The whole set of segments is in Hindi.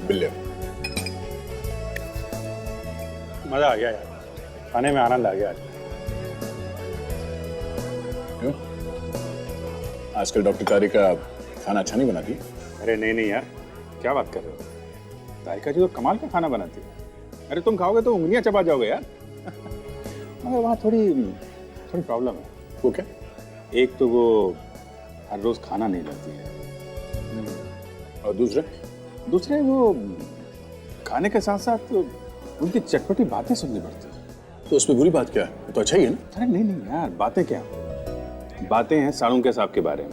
बिल्ले। मजा आ गया यार, खाने में आनंद आ गया आज। क्यों? आजकल डॉक्टर तारिका खाना अच्छा नहीं बनाती? अरे नहीं यार, क्या बात कर रहे हो? तारिका जी तो कमाल का खाना बनाती है। अरे तुम खाओगे तो उंगलियां चबा जाओगे यार। मगर वहाँ थोड़ी प्रॉब्लम है। वो क्या? एक तो वो हर रोज खाना नहीं लाती है, और दूसरे वो खाने के साथ साथ उनकी चटपटी बातें सुननी पड़ती है। तो उसमें बुरी बात क्या है? वो तो अच्छा ही है ना। अरे नहीं यार, बातें क्या, बातें हैं साड़ू के सांप के बारे में,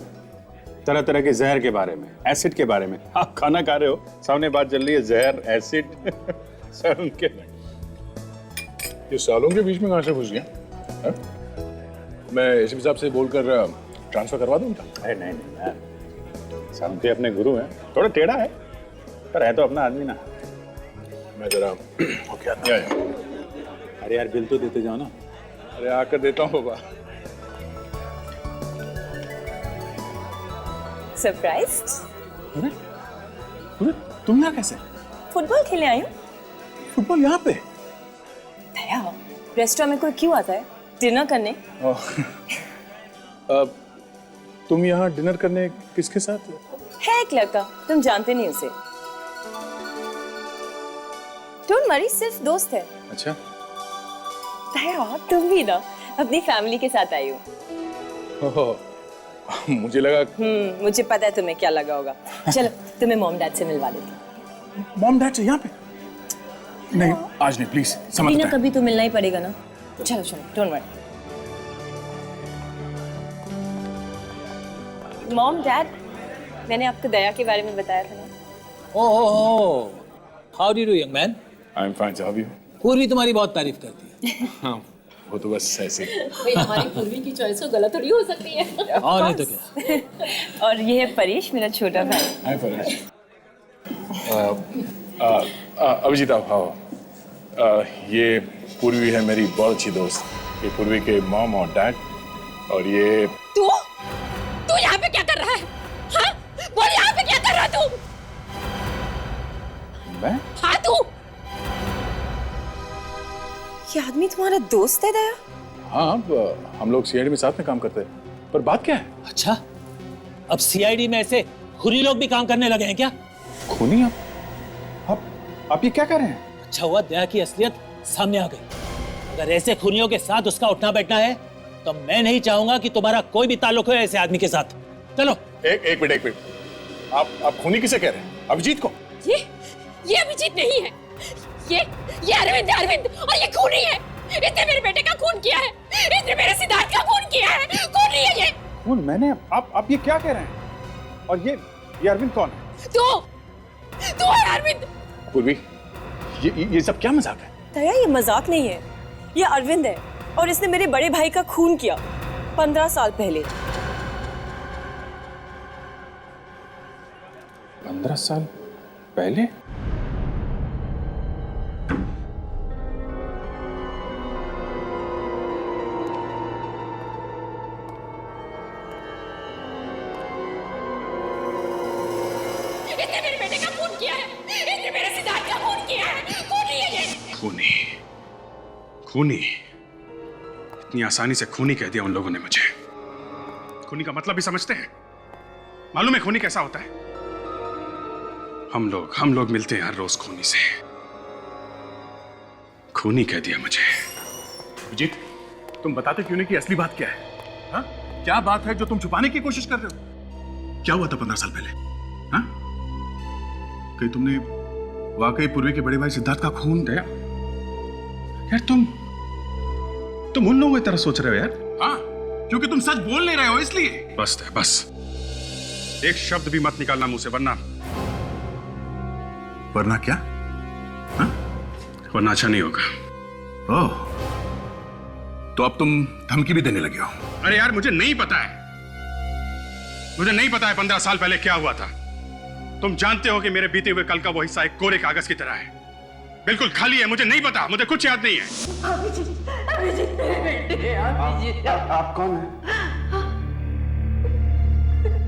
तरह तरह के जहर के बारे में, एसिड के बारे में। आप खाना खा रहे हो, सामने बात चल रही है जहर, एसिड, साड़ू के। ये सालों के बीच में कहाँ से घुस गया? है? मैं इस हिसाब से बोलकर ट्रांसफर करवा दूँ क्या? अरे नहीं यार, साड़ू के अपने गुरु हैं, थोड़ा टेढ़ा है पर है तो अपना आदमी ना। मैं जरा ओके आता हूँ। अरे यार बिल तो देते जाओ ना। अरे आकर देता हूँ बाबा। सरप्राइज्ड? अरे तुम यहाँ कैसे? फुटबॉल खेलने आई हूँ। फुटबॉल यहाँ पे? भैया, रेस्टोरेंट में कोई क्यों आता है डिनर करने? तुम यहाँ डिनर करने किसके साथ? है एक लड़का, तुम जानते नहीं उसे। डोंट वरी, सिर्फ दोस्त है। अच्छा। भैया तुम भी ना अपनी फैमिली के साथ आई हो। मुझे लगा। मुझे पता है तुम्हें क्या लगा होगा। चलो तुम्हें मॉम डैड से मिलवा देती हूँ। मॉम डैड से यहाँ पे? नहीं आज नहीं, प्लीज समझ कभी ना कभी तो मिलना ही पड़ेगा ना। चलो डोंट वरी। मॉम डैड, मैंने आपको दया के बारे में बताया था ना। Oh, how do you do young man? I am fine, how are you? Purvi तुम्हारी बहुत तारीफ करती है। हाँ, वो तो बस ऐसे। भाई हमारी पूर्वी की चॉइस तो गलत थोड़ी हो सकती है। और नहीं तो क्या। और ये है परेश, मेरा छोटा भाई। हाय परेश। अभिजीत आप आओ। ये पूर्वी है मेरी बहुत अच्छी दोस्त। ये पूर्वी के मॉम और डैड। और ये तू यहाँ पे क्या कर रहा है? हाँ? बोल यहाँ पे क्या कर रहा तू? मैं? हाँ तू? ये आदमी तुम्हारा दोस्त है दया? हाँ, हम लोग सीआईडी में साथ में काम करते हैं। पर बात क्या है? अच्छा, अब सीआईडी में ऐसे खुरी लोग भी काम करने लगे हैं क्या? खूनी? आप ये क्या कर रहे हैं? अच्छा हुआ दया की असलियत सामने आ गई। अगर ऐसे खूनियों के साथ उसका उठना बैठना है तो मैं नहीं चाहूंगा कि तुम्हारा कोई भी ताल्लुक हो ऐसे आदमी के साथ। चलो। एक मिनट। आप खूनी किसे कह रहे हैं? अभिजीत को? ये अभिजीत नहीं है। ये अरविंद है, अरविंद, और ये खूनी है। इसने मेरे बेटे का खून किया है। इसने मेरे सिद्धार्थ का खून किया है। खूनी है ये। खून मैंने? आप ये क्या कह रहे हैं? और ये अरविंद कौन है? तू है अरविंद। पूर्वी, ये सब क्या मजाक है? दया, ये मजाक नहीं है, ये अरविंद है और इसने मेरे बड़े भाई का खून किया 15 साल पहले। 15 साल पहले? इसने मेरे बेटे का खून किया है। इसने मेरे सिद्धार्थ का खून किया है। खूनी है ये। खूनी? इतनी आसानी से खूनी कह दिया उन लोगों ने मुझे। खूनी का मतलब भी समझते हैं? मालूम है खूनी कैसा होता है? हम लोग मिलते हैं हर रोज खूनी से। खूनी कह दिया मुझे। अभिजीत, तुम बताते क्यों नहीं कि असली बात क्या है? हाँ? क्या बात है जो तुम छुपाने की कोशिश कर रहे हो? क्या हुआ था 15 साल पहले? हाँ? कहीं तुमने वाकई पूर्वी के बड़े भाई सिद्धार्थ का खून किया? यार तुम उन लोगों की तरह सोच रहे हो यार। हाँ, क्योंकि तुम सच बोल नहीं रहे हो इसलिए। बस एक शब्द भी मत निकालना मुंह से, वरना क्या? हाँ? वरना अच्छा नहीं होगा। ओह, तो अब तुम धमकी भी देने लगे हो? अरे यार मुझे नहीं पता है 15 साल पहले क्या हुआ था। तुम जानते हो कि मेरे बीते हुए कल का वो हिस्सा एक कोरे कागज की तरह है, बिल्कुल खाली है। मुझे नहीं पता, मुझे कुछ याद नहीं है। अभिजीत मेरे बेटे हैं। अभिजीत, आप कौन हैं?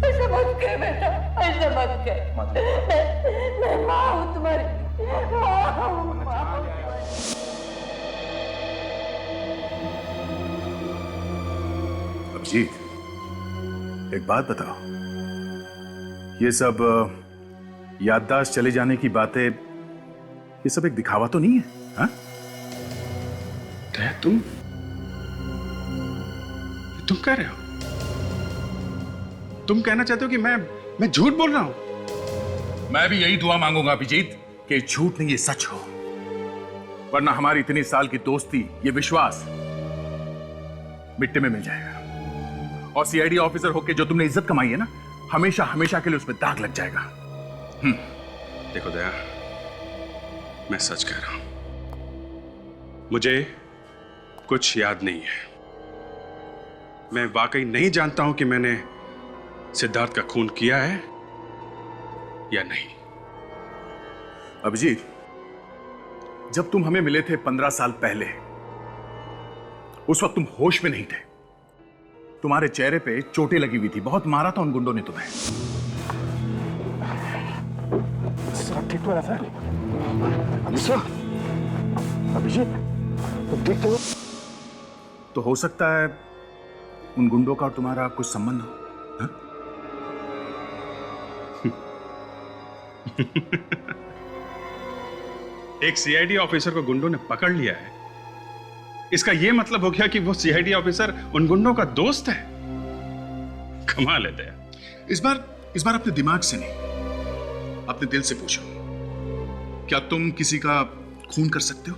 ऐसा मत कर बेटा, ऐसा मत कर। मैं माँ हूँ तुम्हारी। अभिजीत, एक बात बताओ, ये सब याददाश्त चले जाने की बातें, ये सब एक दिखावा तो नहीं है? हाँ? तुम कह रहे हो, तुम कहना चाहते हो कि मैं झूठ बोल रहा हूं? मैं भी यही दुआ मांगूंगा अभिजीत कि झूठ नहीं ये सच हो, वरना हमारी इतनी साल की दोस्ती, ये विश्वास मिट्टी में मिल जाएगा। और सीआईडी ऑफिसर होके जो तुमने इज्जत कमाई है ना, हमेशा हमेशा के लिए उसमें दाग लग जाएगा। देखो दया, मैं सच कह रहा हूं, मुझे कुछ याद नहीं है। मैं वाकई नहीं जानता हूं कि मैंने सिद्धार्थ का खून किया है या नहीं। अभिजीत, जब तुम हमें मिले थे 15 साल पहले, उस वक्त तुम होश में नहीं थे। तुम्हारे चेहरे पे चोटें लगी हुई थी, बहुत मारा था उन गुंडों ने तुम्हें। सब ठीक तो है सर? अभिजीत, तुम ठीक हो? तो हो सकता है उन गुंडों का और तुम्हारा कुछ संबंध हो। हा? एक सीआईडी ऑफिसर को गुंडों ने पकड़ लिया है, इसका यह मतलब हो गया कि वो सीआईडी ऑफिसर उन गुंडों का दोस्त है। कमाल है दया। इस बार अपने दिमाग से नहीं, अपने दिल से पूछो, क्या तुम किसी का खून कर सकते हो?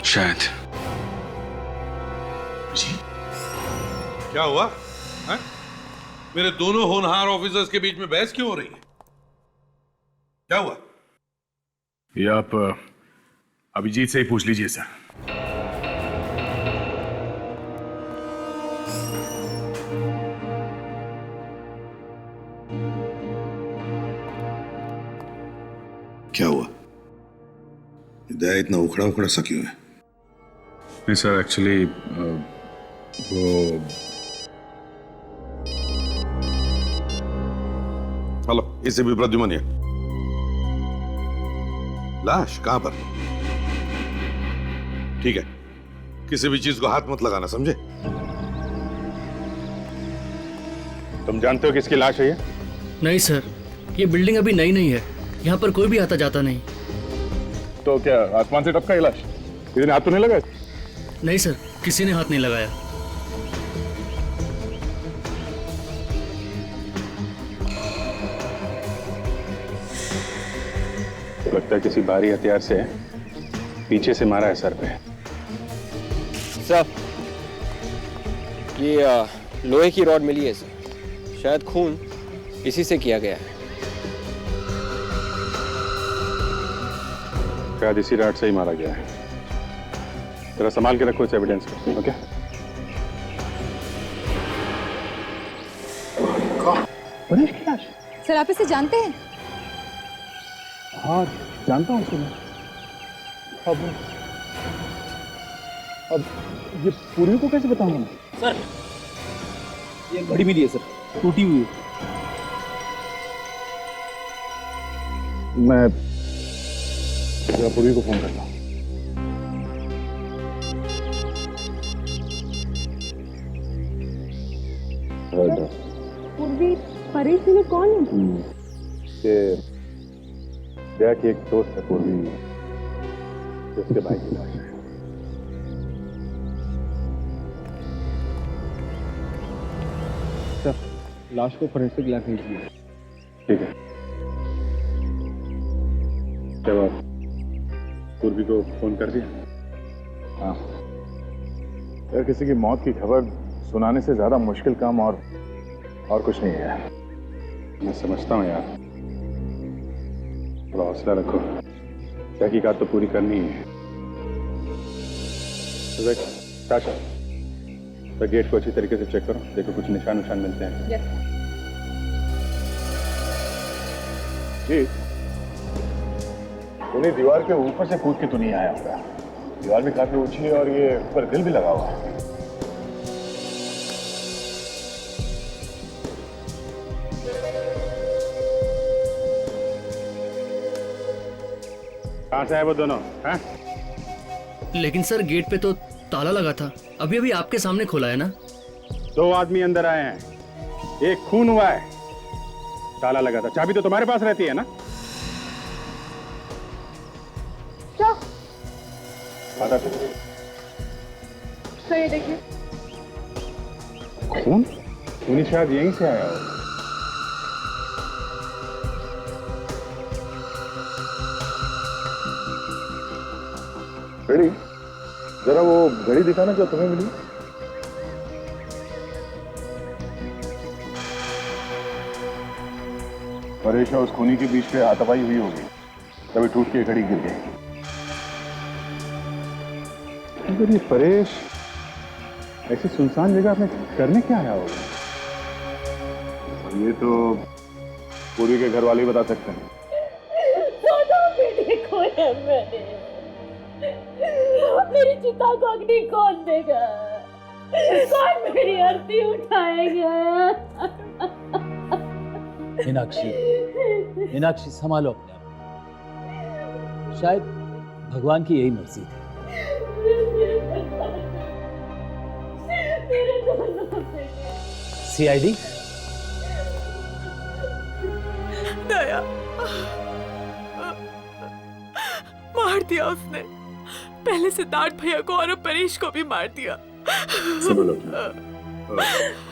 शायद। जी क्या हुआ है? मेरे दोनों होनहार ऑफिसर्स के बीच में बहस क्यों हो रही है? क्या हुआ? ये आप अभिजीत से ही पूछ लीजिए सर। क्या हुआ? दया इतना उखड़ा उखड़ा सा क्यों है? नहीं सर, एक्चुअली वो हेलो, इसे भी प्रद्युमन है। लाश कहां पर? ठीक है, किसी भी चीज को हाथ मत लगाना, समझे? तुम जानते हो किसकी लाश है ये? नहीं सर, ये बिल्डिंग अभी नई नहीं है, यहाँ पर कोई भी आता जाता नहीं। तो क्या आसमान से टपका ये लाश? किसी ने हाथ तो नहीं लगाया? नहीं सर, किसी ने हाथ नहीं लगाया। लगता है किसी भारी हथियार से पीछे से मारा है सर पे। सर, ये लोहे की रॉड मिली है सर, शायद खून इसी से किया गया है। शायद इसी राड से ही मारा गया है। जरा संभाल के रखो इस एविडेंस को, ओके? सर, आप इसे जानते हैं? हाँ, जानता हूँ उसे। अब ये पूर्वी को कैसे बताऊंगा मैं? सर, ये घड़ी मिली है सर, टूटी हुई है। मैं जरा पूर्वी को फोन करता हूँ। पूर्वी परेश में कौन है? दया की एक दोस्त है पूर्वी, उसके भाई की लाश है। सर, लाश को फोरेंसिक लैब भेजिए। ठीक है। जब आप पूर्वी को फोन कर दिया? हाँ। यार, किसी की मौत की खबर सुनाने से ज्यादा मुश्किल काम और कुछ नहीं है। मैं समझता हूँ यार, थोड़ा हौसला रखो, तहकीकात तो पूरी करनी है। साशा, तो गेट को अच्छी तरीके से चेक करो, देखो कुछ निशान मिलते हैं। Yes. जी, उन्हें दीवार के ऊपर से कूद के तो नहीं आया होगा। दीवार भी काफी ऊंची है और ये ऊपर ग्रिल भी लगा हुआ है। कहाँ से आए वो दोनों हैं? लेकिन सर गेट पे तो ताला लगा था, अभी अभी आपके सामने खोला है ना। 2 आदमी अंदर आए हैं, एक खून हुआ है, ताला लगा था। चाबी तो तुम्हारे पास रहती है ना? क्या? सही देखिए, खून खूनी शायद यहीं से आया हो। घड़ी, जरा वो घड़ी दिखाना जो तुम्हें मिली। परेश और उस खूनी के बीच पे हाथापाई हुई होगी, तभी टूट के घड़ी गिर गई। अगर ये परेश ऐसी सुनसान जगह में करने क्या आया होगा? ये तो पूर्वी के घर वाले ही बता सकते हैं। दोनों बेटे खोए मैंने। मेरी चिता को अग्नि कौन देगा? कौन मेरी आरती उठाएगा? मीनाक्षी, मीनाक्षी संभालो अपने आप। शायद भगवान की यही मर्जी थी। सीआईडी? दया, मार दिया उसने। पहले सिद्धार्थ भैया को और अब परेश को भी मार दिया। सब लोग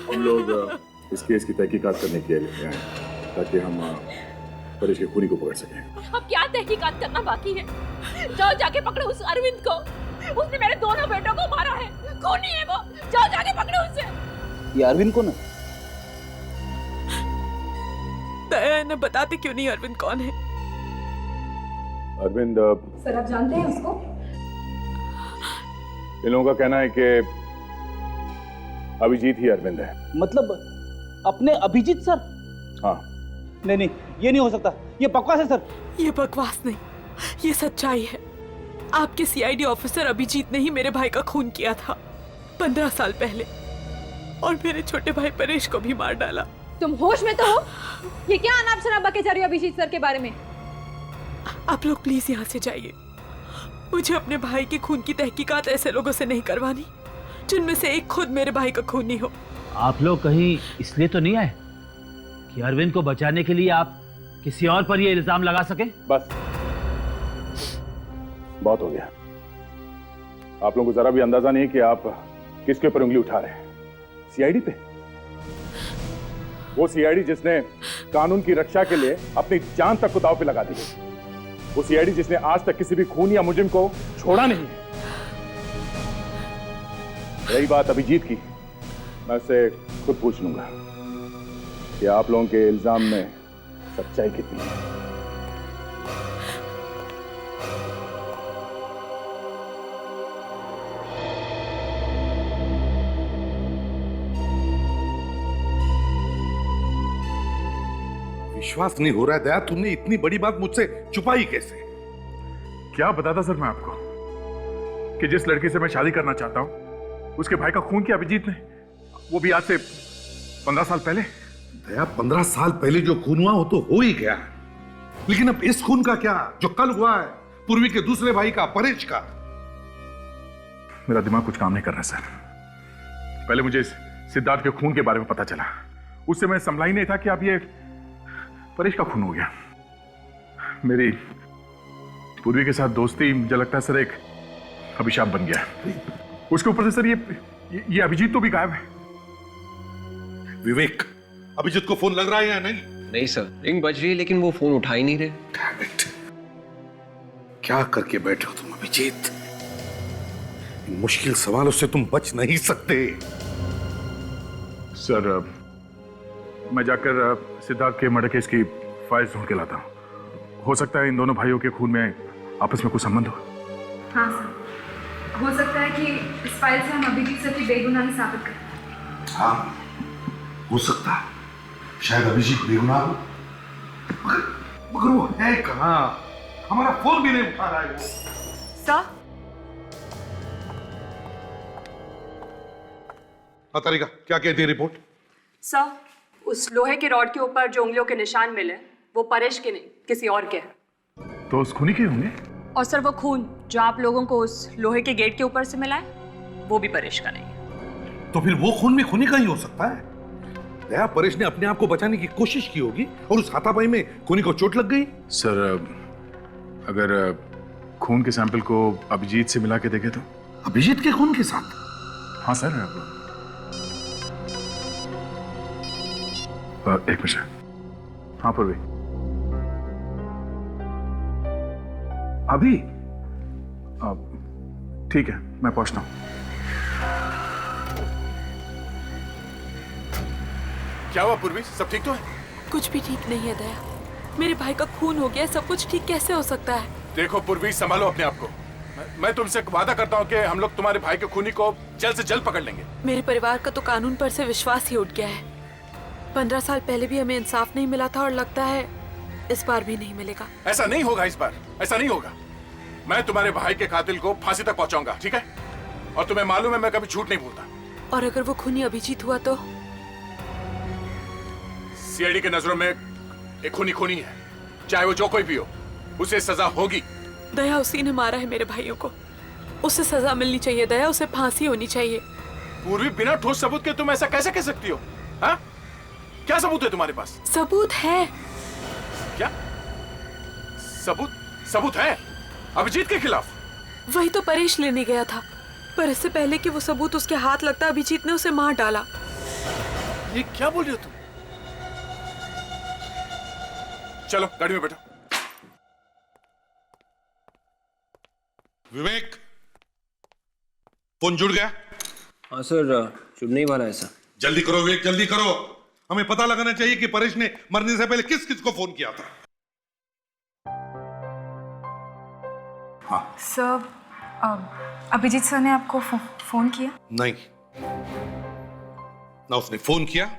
हम लोग इस केस की तहकीकात करने के लिए आए हैं, ताकि हम परेश के खूनी को पकड़ सकें। अब क्या तहकीकात करना बाकी है? जाओ जाके पकड़ो उस अरविंद को। उसने मेरे दोनों बेटों को मारा है, खूनी है वो। जाओ जाके पकड़ो उसे। ये अरविंद कौन है? दया ने बताते क्यों नहीं अरविंद कौन है? अरविंद, सर आप जानते हैं उसको? इन लोगों का कहना है कि अभिजीत ही अरविंद है। मतलब अपने अभिजीत सर? हाँ। नहीं नहीं, ये नहीं हो सकता, ये बकवास है सर। ये बकवास नहीं, ये सच्चाई है। आपके सीआईडी ऑफिसर अभिजीत ने ही मेरे भाई का खून किया था 15 साल पहले, और मेरे छोटे भाई परेश को भी मार डाला। तुम होश में तो हो? ये क्या अनाप शनाप बके जा रही हो अभिजीत सर के बारे में? आप लोग प्लीज यहाँ से जाइए। मुझे अपने भाई के खून की तहकीकात ऐसे लोगों से नहीं करवानी जिनमें से एक खुद मेरे भाई का खूनी हो। आप लोग कहीं इसलिए तो नहीं आए कि अरविंद को बचाने के लिए आप किसी और पर ये इल्जाम लगा सके? बस बहुत हो गया। आप लोगों को जरा भी अंदाजा नहीं कि आप किसके ऊपर उंगली उठा रहे हैं। सीआईडी पे? वो सीआईडी जिसने कानून की रक्षा के लिए अपनी जान तक को दांव पे लगा दी। वो सीआईडी जिसने आज तक किसी भी खून या मुजरिम को छोड़ा नहीं है। रही बात अभिजीत की, मैं उससे खुद पूछ लूंगा कि आप लोगों के इल्जाम में सच्चाई कितनी है। विश्वास नहीं हो रहा है दया, तुमने इतनी बड़ी बात मुझसे छुपाई कैसे? क्या बताता सर मैं आपको कि जिस लड़की से मैं शादी करना चाहता हूं उसके भाई का खून किया अभिजीत ने, वो भी आज से 15 साल पहले। दया, 15 साल पहले जो खून हुआ वो तो हो ही गया, लेकिन अब इस खून का क्या जो कल हुआ है पूर्वी के दूसरे भाई का, परेश का? मेरा दिमाग कुछ काम नहीं कर रहा सर। पहले मुझे सिद्धार्थ के खून के बारे में पता चला, उससे मैं संभला ही नहीं था कि अब ये परेश का खून हो गया। मेरी पूर्वी के साथ दोस्ती मुझे लगता है सर एक अभिशाप बन गया। उसके ऊपर से सर ये अभिजीत तो भी गायब है। विवेक, अभिजीत को फोन लग रहा है या नहीं? नहीं सर, रिंग बज रही है लेकिन वो फोन उठा ही नहीं रहे। Damn it. क्या करके बैठे हो तुम अभिजीत? इन मुश्किल सवालों से तुम बच नहीं सकते। सर मैं जाकर सिद्धार्थ के मर्डर केस की फाइल ढूंढ के लाता हूँ। हो सकता है इन दोनों भाइयों के खून में आपस में कुछ संबंध हो। हाँ सर, हो सकता है कि इस फाइल से हम अभिजीत सर की बेगुनाही साबित करें। हाँ, हो सकता है। शायद अभिजीत बेगुनाह हो, मगर वो है कहाँ? हमारा फोन भी नहीं उठा रहा है वो। सर, तारिका, क्या कहती है रिपोर्ट? सर, उस लोहे के रॉड के ऊपर जो उंगलियों के निशान मिले वो परेश के नहीं किसी और के हैं। तो उस खूनी के होंगे? और सर वो खून जो आप लोगों को उस लोहे के गेट के ऊपर से मिला है वो भी परेश का नहीं है। तो फिर वो खून भी खूनी का ही हो सकता है। दया, परेश ने अपने आप को बचाने की कोशिश की होगी और उस हाथापाई में खूनी को चोट लग गई। सर अगर खून के सैंपल को अभिजीत से मिला के देखे तो? अभिजीत के खून के साथ? हाँ सर। एक मिनट। हाँ पूर्वी, अभी ठीक है, मैं पहुंचता हूं। क्या हुआ पूर्वी, सब ठीक तो है? कुछ भी ठीक नहीं है दया। मेरे भाई का खून हो गया, सब कुछ ठीक कैसे हो सकता है? देखो पूर्वी, संभालो अपने आप को। मैं तुमसे वादा करता हूँ कि हम लोग तुम्हारे भाई के खूनी को जल्द से जल्द पकड़ लेंगे। मेरे परिवार का तो कानून पर से विश्वास ही उठ गया है। 15 साल पहले भी हमें इंसाफ नहीं मिला था और लगता है इस बार भी नहीं मिलेगा। ऐसा नहीं होगा, इस बार ऐसा नहीं होगा। मैं तुम्हारे भाई के कातिल को फांसी तक पहुंचाऊंगा, ठीक है? और तुम्हें मालूम है मैं कभी झूठ नहीं बोलता। और अगर वो खूनी अभिजीत हुआ तो? सीआईडी के नजरों में एक खूनी खूनी है, चाहे वो जो कोई भी हो, उसे सजा होगी। दया उसी ने मारा है मेरे भाइयों को, उसे सजा मिलनी चाहिए दया, उसे फांसी होनी चाहिए। पूर्वी, बिना ठोस सबूत के तुम ऐसा कैसे कह सकती हो? हाँ? क्या सबूत है तुम्हारे पास? सबूत है। क्या सबूत? सबूत है अभिजीत के खिलाफ? वही तो परेश लेने गया था, पर इससे पहले कि वो सबूत उसके हाथ लगता अभिजीत ने उसे मार डाला। ये क्या बोल रही हो तुम? चलो गाड़ी में बैठो। विवेक, फोन जुड़ गया? हाँ सर, जुड़ने ही वाला है सर। जल्दी करो विवेक, जल्दी करो। हमें पता लगाना चाहिए कि परेश ने मरने से पहले किस किस को फोन किया था। हाँ सर, अभिजीत सर ने आपको फोन किया? नहीं, ना उसने फोन किया,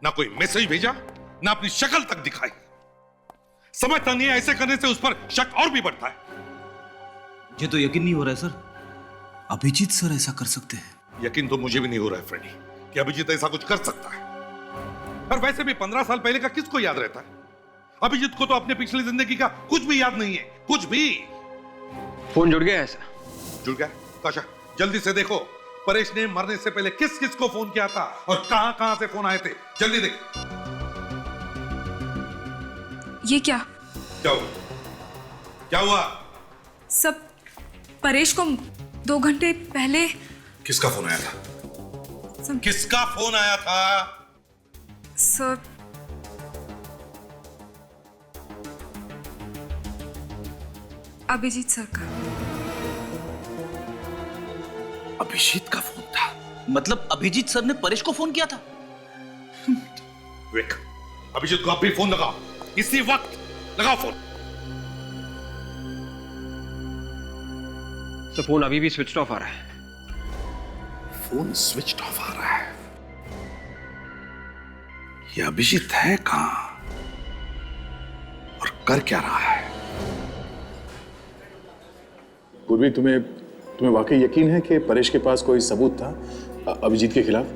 ना कोई मैसेज भेजा, ना अपनी शक्ल तक दिखाई। समझता नहीं है, ऐसे करने से उस पर शक और भी बढ़ता है। ये तो यकीन नहीं हो रहा है सर, अभिजीत सर ऐसा कर सकते हैं। यकीन तो मुझे भी नहीं हो रहा है फ्रेडी कि अभिजीत ऐसा कुछ कर सकता है। पर वैसे भी 15 साल पहले का किसको याद रहता है? अभिजीत को तो अपने पिछली जिंदगी का कुछ भी याद नहीं है, कुछ भी। फोन जुड़ गया है सर। जुड़ गया? काशा, जल्दी से देखो परेश ने मरने से पहले किस किस को फोन किया था और कहां कहां से फोन आए थे। जल्दी देख। ये क्या? क्या हुआ? क्या हुआ? सब परेश को 2 घंटे पहले। किसका फोन आया था? किसका फोन आया था? सर, अभिजीत सर का। अभिजीत का फोन था? मतलब अभिजीत सर ने परेश को फोन किया था? विवेक, अभिजीत को अब भी फोन लगाओ, इसी वक्त लगाओ फोन। तो फोन अभी भी स्विच ऑफ आ रहा है। फोन स्विच ऑफ आ रहा है? ये अभिजीत है कहां और कर क्या रहा है? पूर्वी, तुम्हें वाकई यकीन है कि परेश के पास कोई सबूत था अभिजीत के खिलाफ?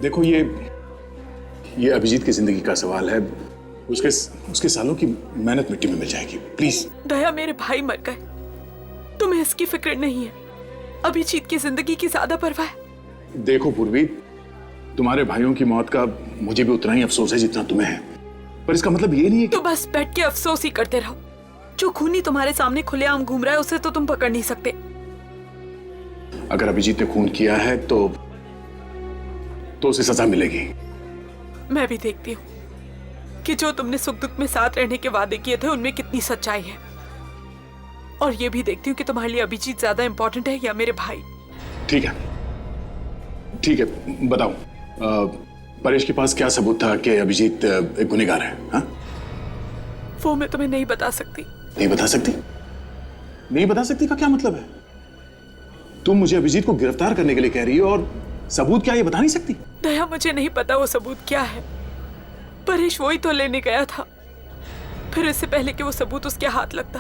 देखो, ये अभिजीत की जिंदगी का सवाल है। उसके सालों की मेहनत मिट्टी में मिल जाएगी। प्लीज। दया, मेरे भाई मर गए, तुम्हें इसकी फिक्र नहीं है। अभिजीत की जिंदगी की ज्यादा परवाह है। देखो पूर्वी, तुम्हारे भाइयों की मौत का मुझे भी उतना ही अफसोस है जितना तुम्हें है, पर इसका मतलब ये नहीं है कि... तो बस बैठ के अफसोस ही करते रहो। जो खूनी तुम्हारे सामने खुलेआम घूम रहा है उसे तो तुम पकड़ नहीं सकते। अगर अभिजीत ने खून किया है तो उसे सजा मिलेगी। मैं भी देखती हूँ कि जो तुमने सुख दुख में साथ रहने के वादे किए थे उनमें कितनी सच्चाई है, और ये भी देखती हूँ कि तुम्हारे लिए अभिजीत ज्यादा इंपॉर्टेंट है या मेरे भाई। ठीक है, बताओ परेश के पास क्या सबूत था कि अभिजीत एक गुनहगार है? हाँ? वो मैं तुम्हें नहीं बता सकती। नहीं बता सकती? नहीं बता सकती का क्या मतलब है? तुम मुझे अभिजीत को गिरफ्तार करने के लिए कह रही हो और सबूत क्या, ये बता नहीं सकती? दया, मुझे नहीं पता वो सबूत क्या है। परेश वही तो लेने गया था, फिर इससे पहले कि वो सबूत उसके हाथ लगता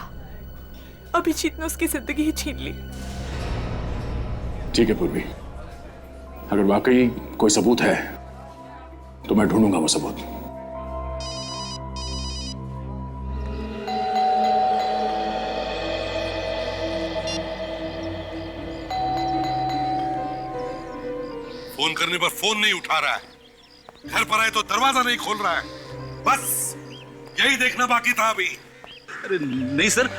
अभिजीत ने उसकी जिंदगी ही छीन ली। ठीक है पूर्वी, अगर वाकई कोई सबूत है तो मैं ढूंढूंगा वो सबूत। फोन करने पर फोन नहीं उठा रहा है, घर पर आए तो दरवाजा नहीं खोल रहा है। बस यही देखना बाकी था अभी। अरे नहीं सर,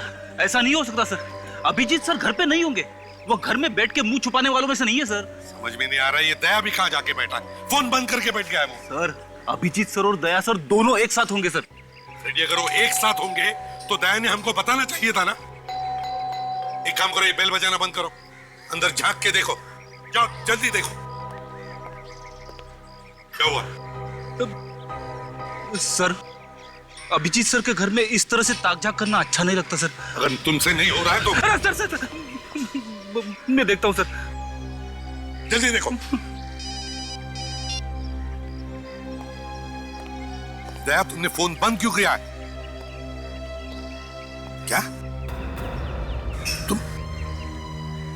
ऐसा नहीं हो सकता सर। अभिजीत सर घर पे नहीं होंगे, वो घर में बैठ के मुंह छुपाने वालों में से नहीं है सर। समझ में नहीं आ रहा है ये दया भी कहां जाके बैठा है, फोन बंद करके बैठ गया है वो। सर अभिजीत सर और दया सर दोनों एक साथ होंगे सर। फ्रेडी अगर वो एक साथ होंगे तो दया ने हमको बताना चाहिए था ना। एक काम करो, ये बेल बजाना बंद करो, अंदर झांक के देखो, जाओ जल्दी देखो क्या हुआ। सर अभिजीत सर के घर में इस तरह से ताक झाक करना अच्छा नहीं लगता सर। अगर तुमसे नहीं हो रहा है तो अरे सर मैं देखता हूं सर। जल्दी देखो। दया तुमने फोन बंद क्यों किया है? क्या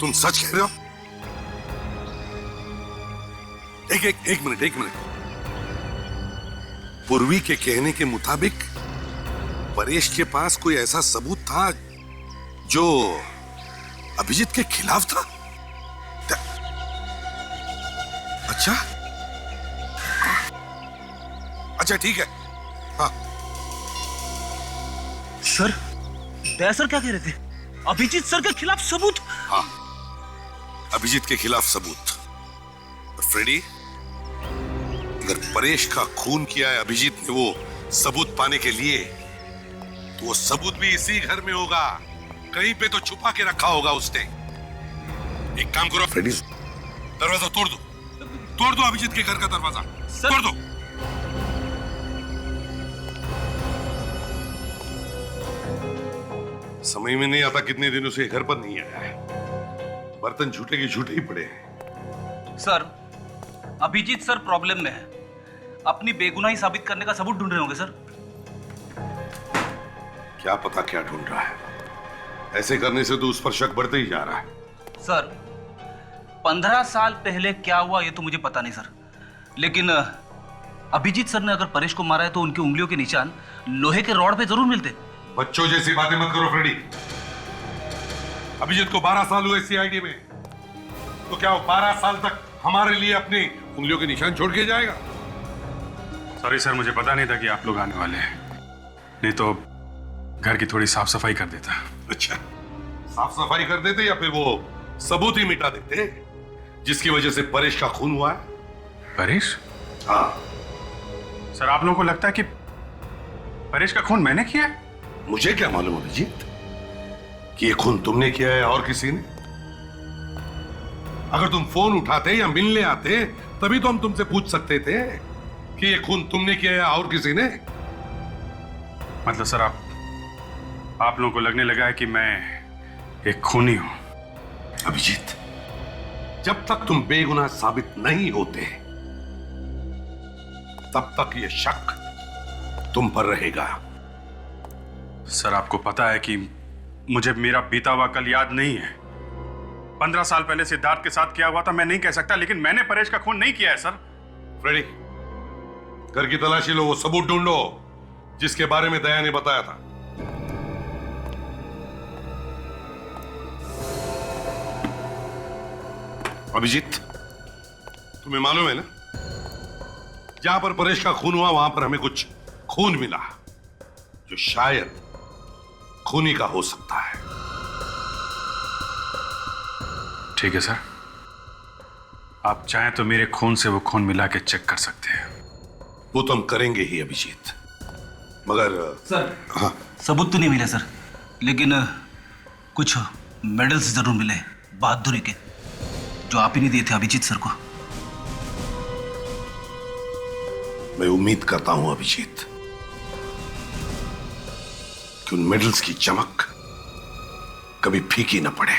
तुम सच कह रहे हो? एक मिनट। पूर्वी के कहने के मुताबिक परेश के पास कोई ऐसा सबूत था जो अभिजीत के खिलाफ था। अच्छा ठीक है। हाँ सर, दया सर क्या कह रहे थे? अभिजीत सर के खिलाफ सबूत? हाँ, अभिजीत के खिलाफ सबूत। फ्रेडी, अगर परेश का खून किया है अभिजीत ने वो सबूत पाने के लिए, तो वो सबूत भी इसी घर में होगा, कहीं पे तो छुपा के रखा होगा उसने। एक काम करो फ्रेडी, दरवाजा तोड़ दो अभिजीत के घर का दरवाजा तोड़ दो। समझ में नहीं आता कितने दिनों से घर पर नहीं आया है, बर्तन झूठे के झूठे ही पड़े हैं। सर अभिजीत सर प्रॉब्लम में है, अपनी बेगुनाही साबित करने का सबूत ढूंढ रहे होंगे सर। क्या पता क्या ढूंढ रहा है, ऐसे करने से तो उस पर शक बढ़ते ही जा रहा है। सर 15 साल पहले क्या हुआ ये तो मुझे पता नहीं सर, लेकिन अभिजीत सर ने अगर परेश को मारा है तो उनकी उंगलियों के निशान लोहे के रॉड पे जरूर मिलते। बच्चों जैसी बातें मत करो फ्रेडी। अभिजीत को 12 साल हुए सीआईडी में, तो क्या वो 12 साल तक हमारे लिए अपनी उंगलियों के निशान छोड़ के जाएगा? सॉरी सर, मुझे पता नहीं था कि आप लोग आने वाले हैं, नहीं तो घर की थोड़ी साफ सफाई कर देता। अच्छा, साफ सफाई कर देते या फिर वो सबूत ही मिटा देते जिसकी वजह से परेश का खून हुआ है? परेश? हाँ सर, आप लोगों को लगता है कि परेश का खून मैंने किया है? मुझे क्या मालूम अभिजीत कि ये खून तुमने किया है और किसी ने। अगर तुम फोन उठाते या मिलने आते तभी तो हम तुमसे पूछ सकते थे कि ये खून तुमने किया है और किसी ने। मतलब सर, आप लोगों को लगने लगा है कि मैं एक खूनी हूं? अभिजीत, जब तक तुम बेगुनाह साबित नहीं होते तब तक ये शक तुम पर रहेगा। सर, आपको पता है कि मुझे मेरा बीता हुआ कल याद नहीं है। 15 साल पहले सिद्धार्थ के साथ क्या हुआ था मैं नहीं कह सकता, लेकिन मैंने परेश का खून नहीं किया है सर। फ्रेडी, घर की तलाशी लो, वो सबूत ढूंढो जिसके बारे में दया ने बताया था। अभिजीत, तुम्हें मालूम है ना, जहां पर परेश का खून हुआ वहां पर हमें कुछ खून मिला जो शायद खूनी का हो सकता है। ठीक है सर, आप चाहें तो मेरे खून से वो खून मिला के चेक कर सकते हैं। वो तो हम करेंगे ही अभिजीत, मगर सर हाँ, सबूत तो नहीं मिले सर, लेकिन कुछ मेडल्स जरूर मिले बहादुरी के, जो आप ही नहीं दिए थे अभिजीत सर को। मैं उम्मीद करता हूं अभिजीत कि उन मेडल्स की चमक कभी फीकी न पड़े।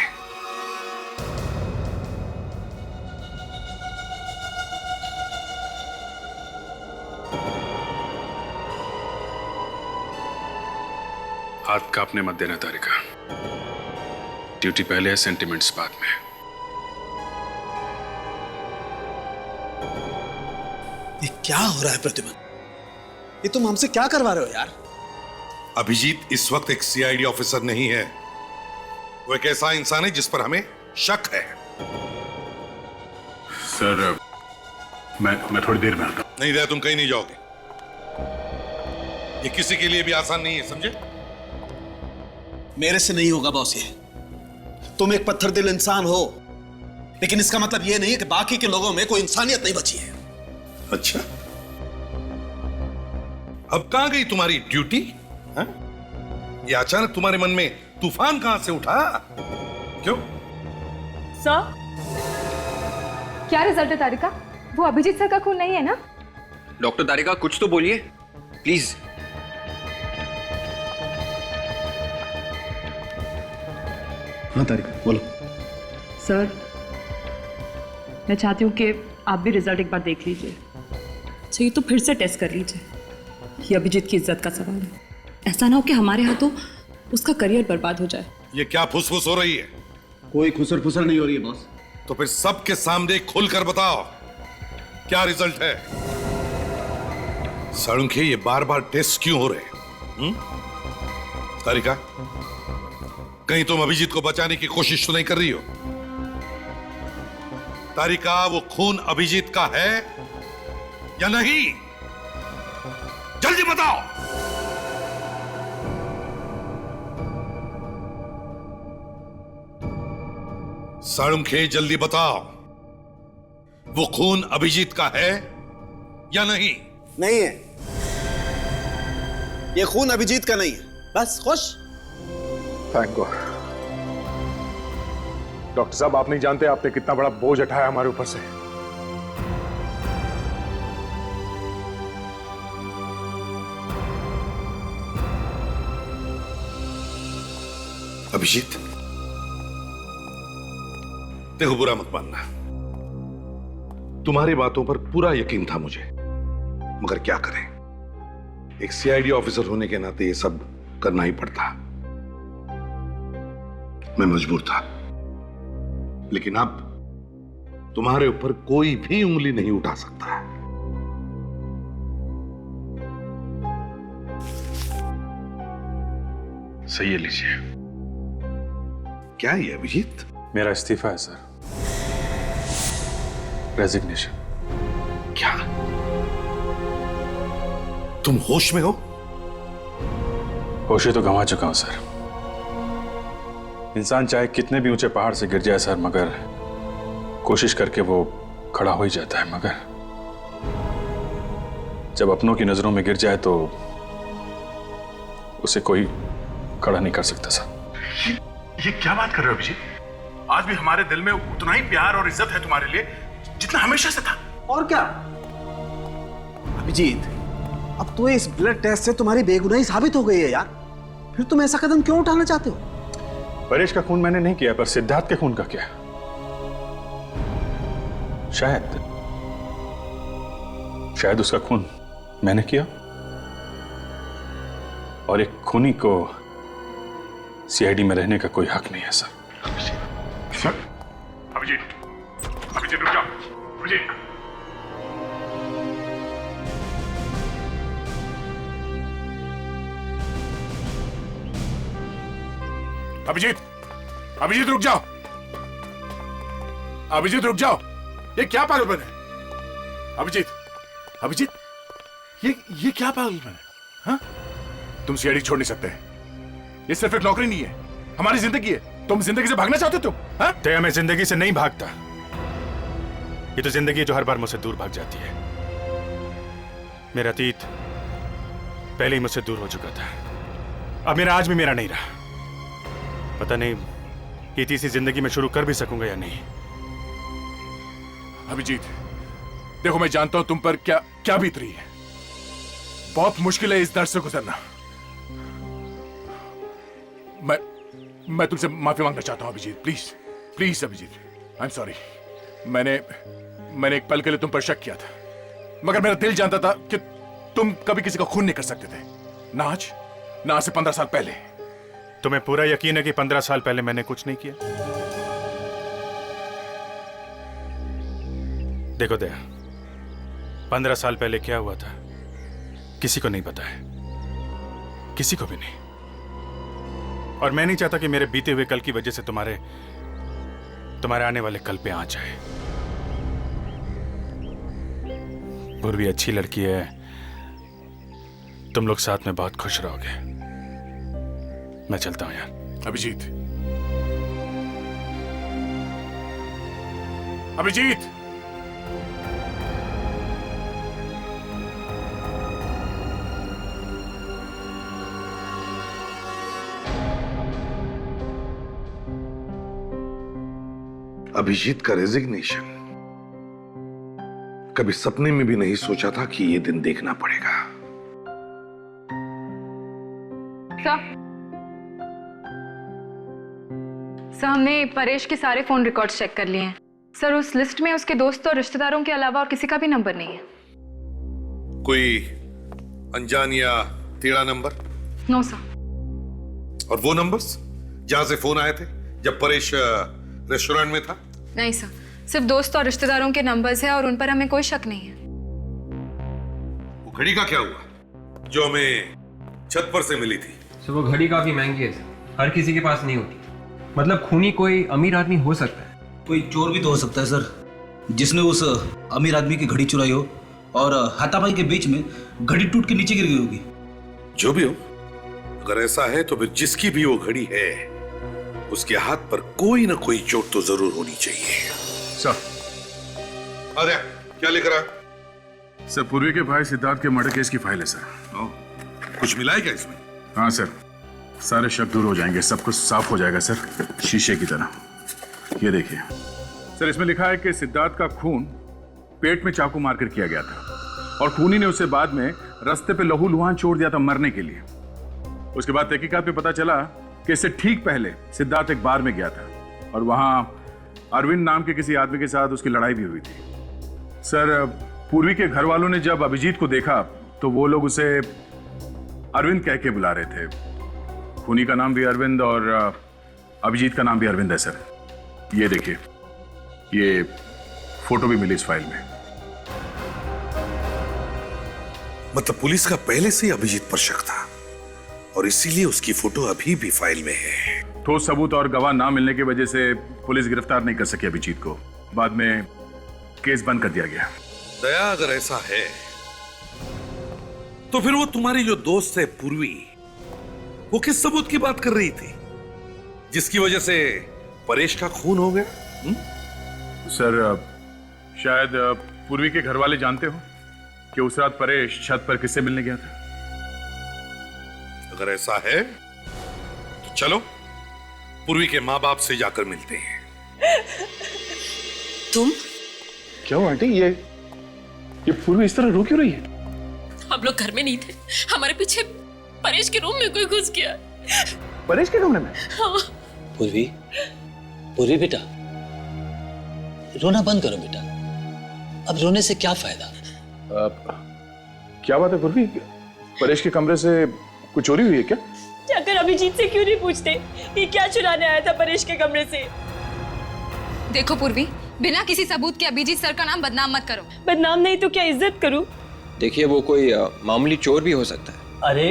हाथ कांपने मत देना तारिका, ड्यूटी पहले है, सेंटिमेंट्स बाद में। ये क्या हो रहा है प्रतिमन? ये तुम हमसे क्या करवा रहे हो यार? अभिजीत इस वक्त एक सीआईडी ऑफिसर नहीं है, वो एक ऐसा इंसान है जिस पर हमें शक है। सर, मैं थोड़ी देर में आता हूं। नहीं दया, तुम कहीं नहीं जाओगे। ये किसी के लिए भी आसान नहीं है, समझे? मेरे से नहीं होगा बॉस ये। तुम एक पत्थर दिल इंसान हो, लेकिन इसका मतलब यह नहीं है कि बाकी के लोगों में कोई इंसानियत नहीं बची है। अच्छा, अब कहां गई तुम्हारी ड्यूटी? ये अचानक तुम्हारे मन में तूफान कहां से उठा? क्यों? सर, क्या रिजल्ट है तारिका? वो अभिजीत सर का खून नहीं है ना? डॉक्टर तारिका, कुछ तो बोलिए प्लीज। हाँ तारिका, बोलो। सर, मैं चाहती हूँ कि आप भी रिजल्ट एक बार देख लीजिए। चाहिए तो फिर से टेस्ट कर लीजिए। ये अभिजीत की इज्जत का सवाल है। ऐसा ना हो कि हमारे हाथों उसका करियर बर्बाद हो जाए। ये क्या फुसफुस हो रही है? कोई खुसर फुसर नहीं हो रही है बॉस। तो फिर सबके सामने खुलकर बताओ क्या रिजल्ट है। साळुंखे, ये बार बार टेस्ट क्यों हो रहे? तारिका, कहीं तुम अभिजीत को बचाने की कोशिश तो नहीं कर रही हो? तारिका, वो खून अभिजीत का है या नहीं? जल्दी बताओ। साळुंखे, जल्दी बताओ, वो खून अभिजीत का है या नहीं? नहीं है, ये खून अभिजीत का नहीं है। बस खुश? Thank God. डॉक्टर साहब, आप नहीं जानते आपने कितना बड़ा बोझ उठाया हमारे ऊपर से। अभिजीत, देखो, बुरा मत मानना, तुम्हारी बातों पर पूरा यकीन था मुझे, मगर क्या करें, एक सीआईडी ऑफिसर होने के नाते ये सब करना ही पड़ता। मैं मजबूर था, लेकिन अब तुम्हारे ऊपर कोई भी उंगली नहीं उठा सकता है। सही है, लीजिए। क्या है अभिजीत? मेरा इस्तीफा है सर, रेजिग्नेशन। क्या तुम होश में हो? होश तो गंवा चुका हूं सर। इंसान चाहे कितने भी ऊंचे पहाड़ से गिर जाए सर, मगर कोशिश करके वो खड़ा हो ही जाता है, मगर जब अपनों की नजरों में गिर जाए तो उसे कोई खड़ा नहीं कर सकता सर। ये क्या बात कर रहे हो अभिजीत? आज भी हमारे दिल में उतना ही प्यार और इज्जत है तुम्हारे लिए जितना हमेशा से था। और क्या अभिजीत, अब तो इस ब्लड टेस्ट से तुम्हारी बेगुनाही साबित हो गई है यार। फिर तुम ऐसा कदम क्यों उठाना चाहते हो? परेश का खून मैंने नहीं किया, पर सिद्धार्थ के खून का क्या? शायद उसका खून मैंने किया, और एक खूनी को सीआईडी में रहने का कोई हक नहीं है सर। सर, अभिजीत, अभिजीत रुक जाओ। अभिजीत, अभिजीत, अभिजीत रुक जाओ। अभिजीत रुक जाओ। ये क्या पागलपन है? अभिजीत, अभिजीत, ये क्या पागलपन है? हाँ? तुम सीआईडी छोड़ नहीं सकते। ये सिर्फ एक नौकरी नहीं है, हमारी जिंदगी है। तुम जिंदगी से भागना चाहते हो तुम? हाँ? दया, मैं जिंदगी से नहीं भागता। ये तो जिंदगी है जो हर बार मुझसे दूर भाग जाती है। मेरा अतीत पहले ही मुझसे दूर हो चुका था, अब मेरा आज भी मेरा नहीं रहा। पता नहीं कि तीसरी जिंदगी में शुरू कर भी सकूंगा या नहीं। अभिजीत, देखो, मैं जानता हूं तुम पर क्या क्या बीत रही है। बहुत मुश्किल है इस दर्द से गुजरना। मैं तुमसे माफी मांगना चाहता हूं Abhijeet, please please Abhijeet, I am sorry. मैंने एक पल के लिए तुम पर शक किया था, मगर मेरा दिल जानता था कि तुम कभी किसी का खून नहीं कर सकते थे, ना आज से 15 साल पहले। तुम्हें पूरा यकीन है कि 15 साल पहले मैंने कुछ नहीं किया? देखो दया, 15 साल पहले क्या हुआ था किसी को नहीं पता है, किसी को भी नहीं। और मैं नहीं चाहता कि मेरे बीते हुए कल की वजह से तुम्हारे आने वाले कल पे आंच आए। पूर्वी अच्छी लड़की है, तुम लोग साथ में बहुत खुश रहोगे। मैं चलता हूं यार। अभिजीत, अभिजीत, अभिजीत का रेजिग्नेशन कभी सपने में भी नहीं सोचा था कि ये दिन देखना पड़ेगा। सर, हमने परेश के सारे फोन रिकॉर्ड्स चेक कर लिए हैं। सर, उस लिस्ट में उसके दोस्तों और रिश्तेदारों के अलावा और किसी का भी नंबर नहीं है। कोई अनजान या टेढ़ा नंबर? No sir. और वो नंबर्स जहां से फोन आए थे जब परेश रेस्टोरेंट में था? नहीं सर, सिर्फ दोस्त और रिश्तेदारों के नंबर्स हैं और उन पर हमें कोई शक नहीं है। वो घड़ी का क्या हुआ जो हमें छत पर से मिली थी? सर वो घड़ी काफी महंगी है सर, हर किसी के पास नहीं होती। मतलब खूनी कोई अमीर आदमी हो सकता है। कोई चोर भी तो हो सकता है सर, जिसने उस अमीर आदमी की घड़ी चुराई हो और हाथापाई के बीच में घड़ी टूट के नीचे गिर गई होगी। जो भी हो, अगर ऐसा है तो फिर जिसकी भी वो घड़ी है उसके हाथ पर कोई ना कोई चोट तो जरूर होनी चाहिए। सर, अरे क्या लेकर आया? सर, पूर्वी के भाई सिद्धार्थ के मर्डर केस की फाइल है सर। कुछ मिला है क्या इसमें? हाँ सर, सारे शक दूर हो जाएंगे, सब कुछ साफ हो जाएगा सर, शीशे की तरह। ये देखिए सर, इसमें लिखा है कि सिद्धार्थ का खून पेट में चाकू मारकर किया गया था और खूनी ने उसे बाद में रास्ते पे लहूलुहान छोड़ दिया था मरने के लिए। उसके बाद तहकीकात में पता चला कि इससे ठीक पहले सिद्धार्थ एक बार में गया था और वहां अरविंद नाम के किसी आदमी के साथ उसकी लड़ाई भी हुई थी। सर, पूर्वी के घर वालों ने जब अभिजीत को देखा तो वो लोग उसे अरविंद कह के बुला रहे थे। खूनी का नाम भी अरविंद और अभिजीत का नाम भी अरविंद है सर। ये देखिए, ये फोटो भी मिली इस फाइल में। मतलब पुलिस का पहले से ही अभिजीत पर शक था और इसीलिए उसकी फोटो अभी भी फाइल में है। ठोस सबूत और गवाह ना मिलने की वजह से पुलिस गिरफ्तार नहीं कर सकी अभिजीत को। बाद में केस बंद कर दिया गया। दया, अगर ऐसा है तो फिर वो तुम्हारी जो दोस्त है पूर्वी, वो किस सबूत की बात कर रही थी जिसकी वजह से परेश का खून हो गया? सर, शायद पूर्वी के घर वाले जानते हो कि उस रात परेश छत पर किससे मिलने गया था। अगर ऐसा है तो चलो पूर्वी के माँ बाप से जाकर मिलते हैं। तुम? क्या हुआ आंटी? ये पूर्वी इस तरह रो क्यों रही है? हम लोग घर में नहीं थे, हमारे पीछे परेश के रूम में कोई घुस गया। परेश के कमरे में? हाँ। पूर्वी, पूर्वी बेटा, रोना बंद करो बेटा, अब रोने से क्या फायदा? क्या बात है पूर्वी? परेश के कमरे से कुछ चोरी हुई है क्या? जाकर अभिजीत से क्यों नहीं पूछते कि क्या चुराने आया था परेश के कमरे से? देखो पूर्वी, बिना किसी सबूत के अभिजीत सर का नाम बदनाम मत करो। बदनाम नहीं तो क्या इज्जत करूं? देखिए वो कोई मामूली चोर भी हो सकता है। अरे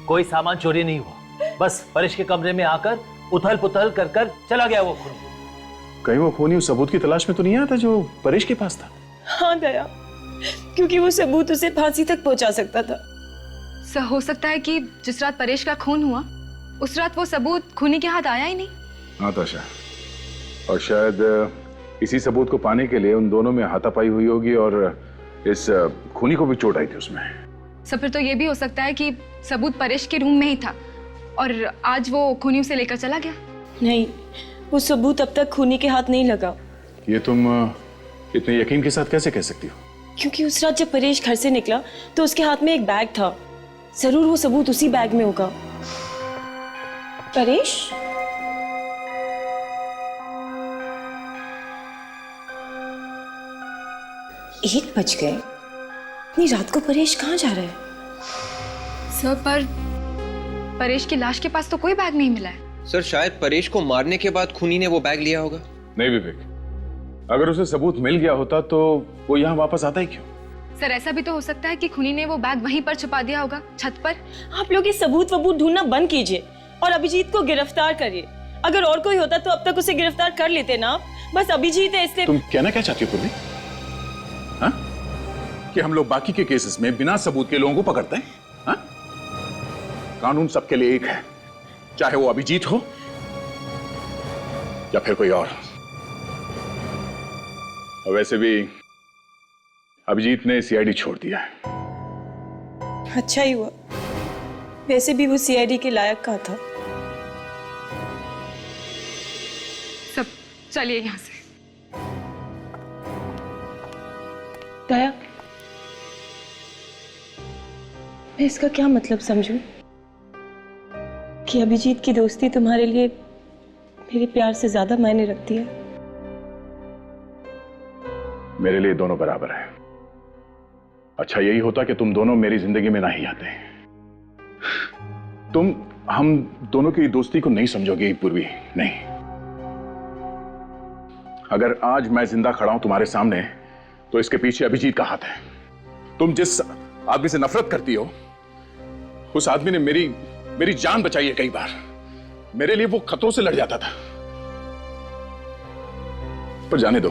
कोई सामान चोरी नहीं हुआ, बस परेश के कमरे में आकर उथल पुथल कर कर चला गया वो खूनी। कहीं वो खूनी उस सबूत की तलाश में तो नहीं आया था जो परेश के पास था? हाँ दया, क्योंकि वो सबूत उसे फांसी तक पहुंचा सकता था। सर, हो सकता है कि जिस रात परेश का खून हुआ उस रात वो सबूत खूनी के हाथ आया ही नहीं। हाँ ताशा, और शायद इसी सबूत को पाने के लिए उन दोनों में हाथापाई हुई होगी और इस खूनी को भी चोट आई थी उसमें। सर, फिर तो ये भी हो सकता है कि सबूत परेश के रूम में ही था और आज वो खूनी उसे लेकर चला गया। नहीं, वो सबूत अब तक खूनी के हाथ नहीं लगा। ये तुम इतने यकीन के साथ कैसे कह सकती हो? क्योंकि उस रात जब परेश घर से निकला तो उसके हाथ में एक बैग था। जरूर वो सबूत उसी बैग में होगा। परेश? एक बज गए, इतनी रात को परेश कहाँ जा रहा है? सर, पर परेश की लाश के पास तो कोई बैग नहीं मिला है। सर शायद परेश को मारने के बाद खूनी ने वो बैग लिया होगा। नहीं विवेक, अगर उसे सबूत मिल गया होता तो वो यहाँ वापस आता ही क्यों? सर, ऐसा भी तो हो सकता है कि खूनी ने वो बैग वहीं पर छुपा दिया होगा, छत पर। आप लोग ये सबूत वबूत ढूंढना बंद कीजिए और अभिजीत को गिरफ्तार करिए। अगर और कोई होता तो अब तक उसे गिरफ्तार कर लेते ना। बस अभिजीत है इसलिए। तुम कहना क्या चाहती हो पूर्वी? हाँ? कि हम लोग बाकी के केसेस में बिना सबूत के लोगों को पकड़ते हैं? हाँ? कानून सबके लिए एक है, चाहे वो अभिजीत हो या फिर कोई और। और वैसे भी अभिजीत ने सीआईडी छोड़ दिया है। अच्छा ही हुआ, वैसे भी वो सीआईडी के लायक का था। सब चलिए यहाँ से। दया, मैं इसका क्या मतलब समझूं कि अभिजीत की दोस्ती तुम्हारे लिए मेरे प्यार से ज्यादा मायने रखती है? मेरे लिए दोनों बराबर है। अच्छा यही होता कि तुम दोनों मेरी जिंदगी में ना ही आते। तुम हम दोनों की दोस्ती को नहीं समझोगी पूर्वी, नहीं। अगर आज मैं जिंदा खड़ा हूं तुम्हारे सामने तो इसके पीछे अभिजीत का हाथ है। तुम जिस आदमी से नफरत करती हो उस आदमी ने मेरी जान बचाई है कई बार। मेरे लिए वो खतरों से लड़ जाता था। पर जाने दो,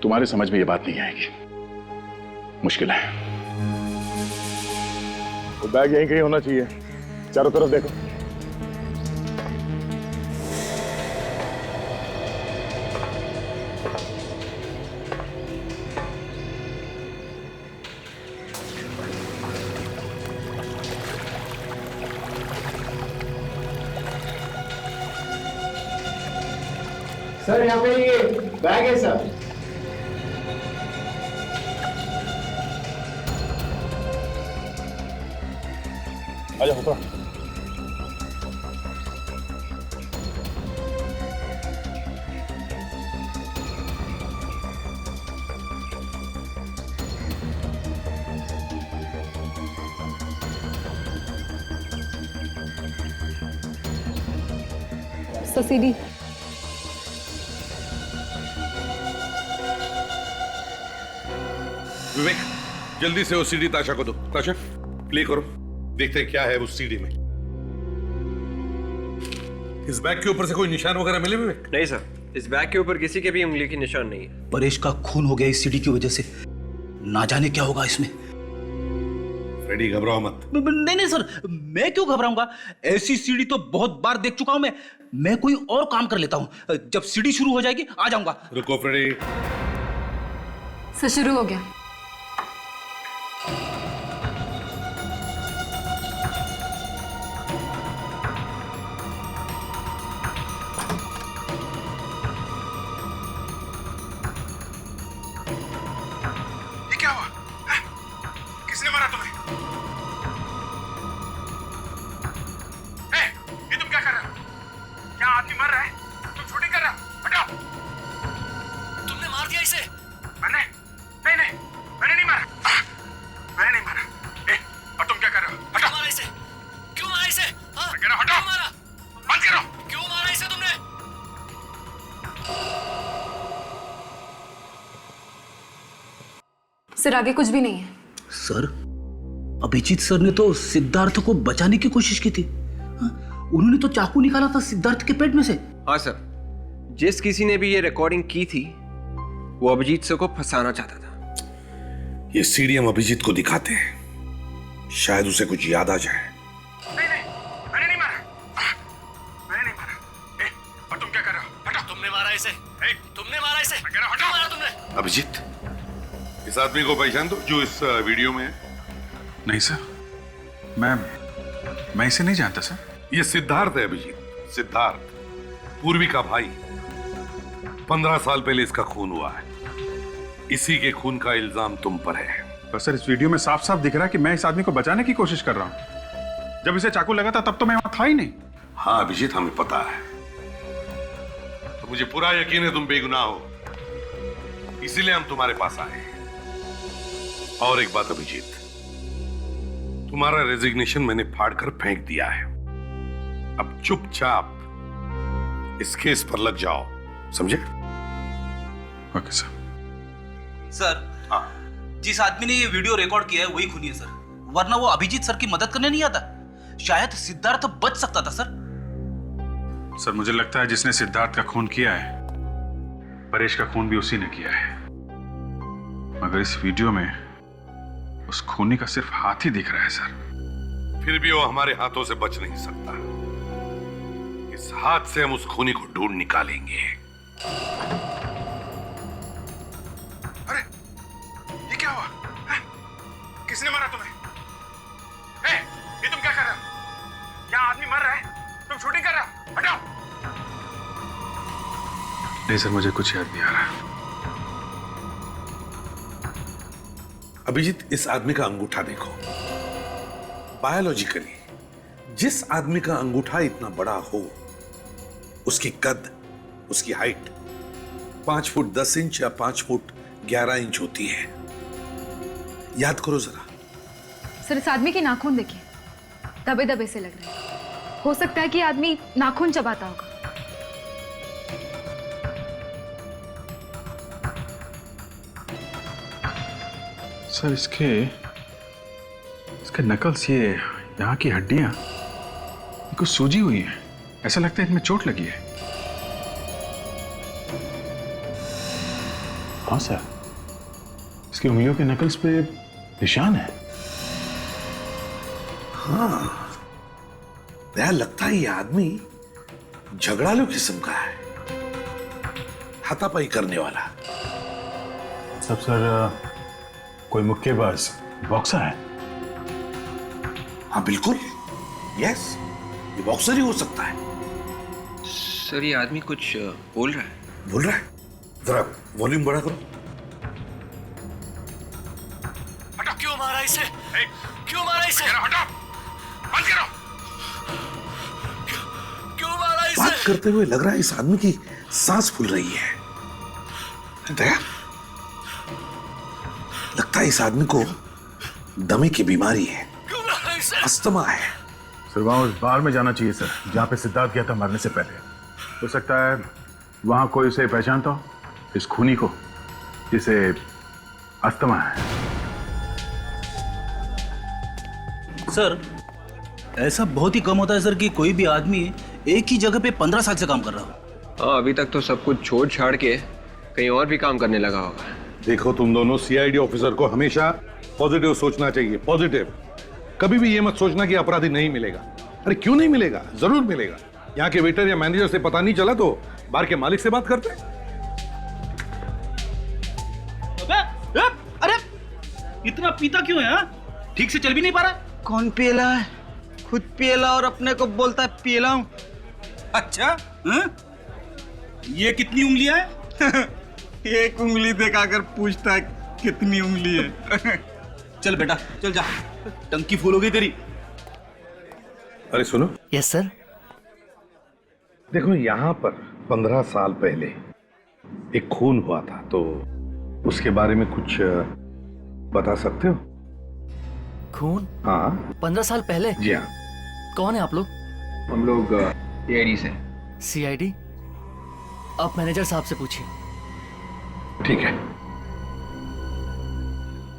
तुम्हारे समझ में ये बात नहीं आएगी, मुश्किल है। वो बैग यहीं कहीं होना चाहिए, चारों तरफ देखो। सर यहाँ पे ये बैग है सर। आजा ऊपर। सीडी विवेक, जल्दी से वो सीडी ताशा को दो। ताशा, प्ले करो, देखते हैं क्या है उस सीडी में। इस बैग के ऊपर से कोई निशान वगैरह मिले विवेक? नहीं सर, इस बैग के ऊपर किसी के भी उंगली की निशान नहीं है। परेश का खून हो गया इस सीडी की वजह से, ना जाने क्या होगा इसमें। फ्रेडी घबराओ मत। नहीं सर, मैं क्यों घबराऊंगा? ऐसी सीडी तो बहुत बार देख चुका हूं मैं कोई और काम कर लेता हूं। जब सीडी शुरू हो जाएगी आ जाऊंगा। रुको फ्रेडी। सर शुरू हो गया। ये क्या हुआ? किसने मारा तुम्हें? ये तुम क्या कर रहे हो? क्या आदमी मर रहा है? तुम शूटिंग कर रहे हो? हटाओ। तुमने मार दिया इसे? मैंने नहीं मारा। मैंने नहीं मारा। और तुम क्या कर रहे हो? हटाओ। क्यों मारा इसे? क्यों मारा इसे? हाँ? मैं कह रहा हूं, हटाओ। क्यों मारा? बंद करो। क्यों मारा इसे तुमने? सर आगे कुछ भी नहीं है। सर, अभिजीत सर ने तो सिद्धार्थ को बचाने की कोशिश की थी। उन्होंने तो चाकू निकाला था सिद्धार्थ के पेट में से। हाँ सर, जिस किसी ने भी ये रिकॉर्डिंग की थी वो अभिजीत सर को फंसाना चाहता था। ये सीडी हम अभिजीत को दिखाते हैं, शायद उसे कुछ याद आ जाए। मैंने नहीं मारा। और तुम क्या कर रहे हो? हटाओ। तुमने मारा इसे? तुमने मारा इसे? मैं कह रहा हूं, क्यों हटाओ। मारा तुमने? अभिजीत, इस आदमी को पहचान दो जो इस वीडियो में है। नहीं सर, मैं इसे नहीं जानता सर। ये सिद्धार्थ है अभिजीत, सिद्धार्थ, पूर्वी का भाई। 15 साल पहले इसका खून हुआ है। इसी के खून का इल्जाम तुम पर है। पर सर इस वीडियो में साफ साफ दिख रहा है कि मैं इस आदमी को बचाने की कोशिश कर रहा हूं। जब इसे चाकू लगा था तब तो मैं वहां था ही नहीं। हाँ अभिजीत, हमें पता है। तो मुझे पूरा यकीन है तुम बेगुनाह हो, इसीलिए हम तुम्हारे पास आए। और एक बात अभिजीत, तुम्हारा रेजिग्नेशन मैंने फाड़कर फेंक दिया है। अब चुपचाप इस केस पर लग जाओ, समझे? Okay sir. सर, हाँ, जिस आदमी ने ये वीडियो रिकॉर्ड किया है वही खूनी है सर, वरना वो अभिजीत सर की मदद करने नहीं आता। शायद सिद्धार्थ बच सकता था सर। सर मुझे लगता है जिसने सिद्धार्थ का खून किया है, परेश का खून भी उसी ने किया है। मगर इस वीडियो में उस खूनी का सिर्फ हाथ ही दिख रहा है सर। फिर भी वो हमारे हाथों से बच नहीं सकता। इस हाथ से हम उस खूनी को ढूंढ निकालेंगे। अरे ये क्या हुआ है? किसने मारा तुम्हें? ये तुम क्या कर रहे हो? क्या आदमी मर रहा है? तुम शूटिंग कर रहे हो? हटाओ। नहीं सर, मुझे कुछ याद नहीं आ रहा। अभिजीत, इस आदमी का अंगूठा देखो। बायोलॉजिकली जिस आदमी का अंगूठा इतना बड़ा हो, उसकी कद, उसकी हाइट 5 फुट 10 इंच या 5 फुट 11 इंच होती है। याद करो जरा। सर, इस आदमी के नाखून देखिए, दबे दबे से लग रहे हैं। हो सकता है कि आदमी नाखून चबाता होगा। सर इसके नकल्स, ये यहाँ की हड्डियां कुछ सूजी हुई है। ऐसा लगता है इनमें चोट लगी है। हाँ सर, इसकी उंगलियों के नकल्स पे निशान है। हाँ, यार लगता है ये आदमी झगड़ालू किस्म का है, हाथापाई करने वाला। सब सर कोई मुक्केबाज, बॉक्सर है। हाँ बिल्कुल, यस, ये बॉक्सर ही हो सकता है। सर ये आदमी कुछ बोल रहा है। बोल रहा है? जरा वॉल्यूम बढ़ा करो। हटो, क्यों मारा इसे? क्यों मारा इसे? हटो, बंद करो। क्यों मारा इसे? बात करते हुए लग रहा है इस आदमी की सांस फूल रही है। दया, लगता है इस आदमी को दमे की बीमारी है, अस्थमा है। सर वहां उस बार में जाना चाहिए सर, जहां पे सिद्धार्थ गया था मरने से पहले। हो सकता है वहां कोई उसे पहचानता हो, इस खूनी को जिसे अस्थमा है। सर, ऐसा बहुत ही कम होता है सर कि कोई भी आदमी एक ही जगह पे 15 साल से काम कर रहा हो। हाँ, अभी तक तो सब कुछ छोड़ छाड़ के कहीं और भी काम करने लगा होगा। देखो तुम दोनों, सीआईडी ऑफिसर को हमेशा पॉजिटिव सोचना चाहिए, पॉजिटिव। कभी भी ये मत सोचना कि अपराधी नहीं मिलेगा। अरे क्यों नहीं मिलेगा, जरूर मिलेगा। यहाँ के वेटर या मैनेजर से पता नहीं चला तो बार के मालिक से बात करते। अरे इतना पीता क्यों है? ठीक से चल भी नहीं पा रहा। कौन पियला है? खुद पियला और अपने को बोलता है पियला हूं। अच्छा, ये कितनी उंगलियां हैं? एक उंगली दिखाकर पूछता है कितनी उंगली है। चल बेटा, चल जा, टंकी फूल हो गई तेरी। अरे सुनो। Yes sir. देखो यहाँ पर 15 साल पहले एक खून हुआ था, तो उसके बारे में कुछ बता सकते हो? खून? हाँ 15 साल पहले? जी हाँ। कौन है आप लोग? हम लोग सीआईडी से। सीआईडी? आप मैनेजर साहब से पूछिए। ठीक है।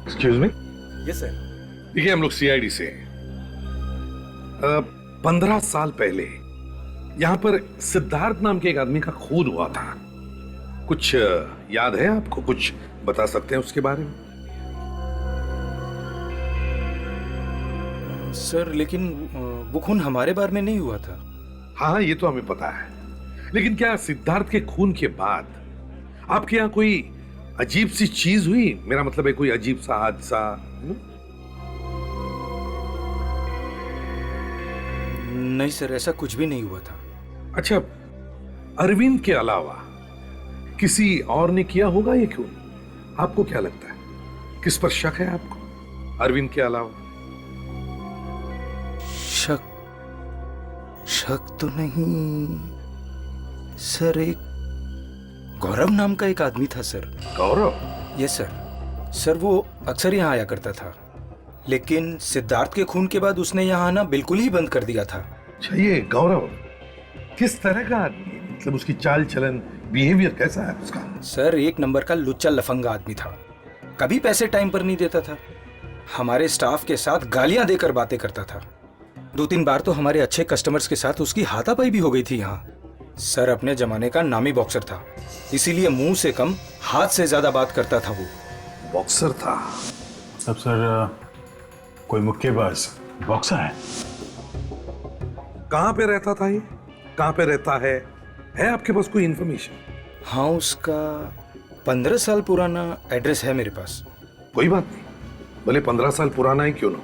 Excuse me. Yes sir. देखिए हम लोग सीआईडी से 15 साल पहले यहाँ पर सिद्धार्थ नाम के एक आदमी का खून हुआ था। कुछ याद है आपको? कुछ बता सकते हैं उसके बारे में? सर लेकिन वो खून हमारे बारे में नहीं हुआ था। हाँ ये तो हमें पता है, लेकिन क्या सिद्धार्थ के खून के बाद आपके यहाँ कोई अजीब सी चीज हुई? मेरा मतलब है कोई अजीब सा हादसा? नहीं सर, ऐसा कुछ भी नहीं हुआ था। अच्छा, अरविंद के अलावा किसी और ने किया होगा ये खून? आपको क्या लगता है, किस पर शक है आपको अरविंद के अलावा? शक तो नहीं सर, एक गौरव नाम का एक आदमी था sir. Gaurav? Yes sir. Sir वो अक्सर यहाँ आया करता था, लेकिन सिद्धार्थ के खून के बाद उसने यहाँ आना बिल्कुल ही बंद कर दिया था। अच्छा, ये गौरव किस तरह का आदमी है? मतलब उसकी चाल चलन, बिहेवियर कैसा है उसका? सर एक नंबर का लुच्चा लफंगा आदमी था। कभी पैसे टाइम पर नहीं देता था, हमारे स्टाफ के साथ गालियां देकर बातें करता था। 2-3 बार तो हमारे अच्छे कस्टमर्स के साथ उसकी हाथापाई भी हो गई थी यहाँ। सर अपने जमाने का नामी बॉक्सर था, इसीलिए मुंह से कम हाथ से ज्यादा बात करता था वो। बॉक्सर था। सब सर कोई मुक्केबाज बॉक्सर है? कहाँ पे रहता था ये? कहाँ पे रहता है आपके पास कोई इंफॉर्मेशन? हाँ, उसका 15 साल पुराना एड्रेस है मेरे पास। कोई बात नहीं, भले 15 साल पुराना ही क्यों ना,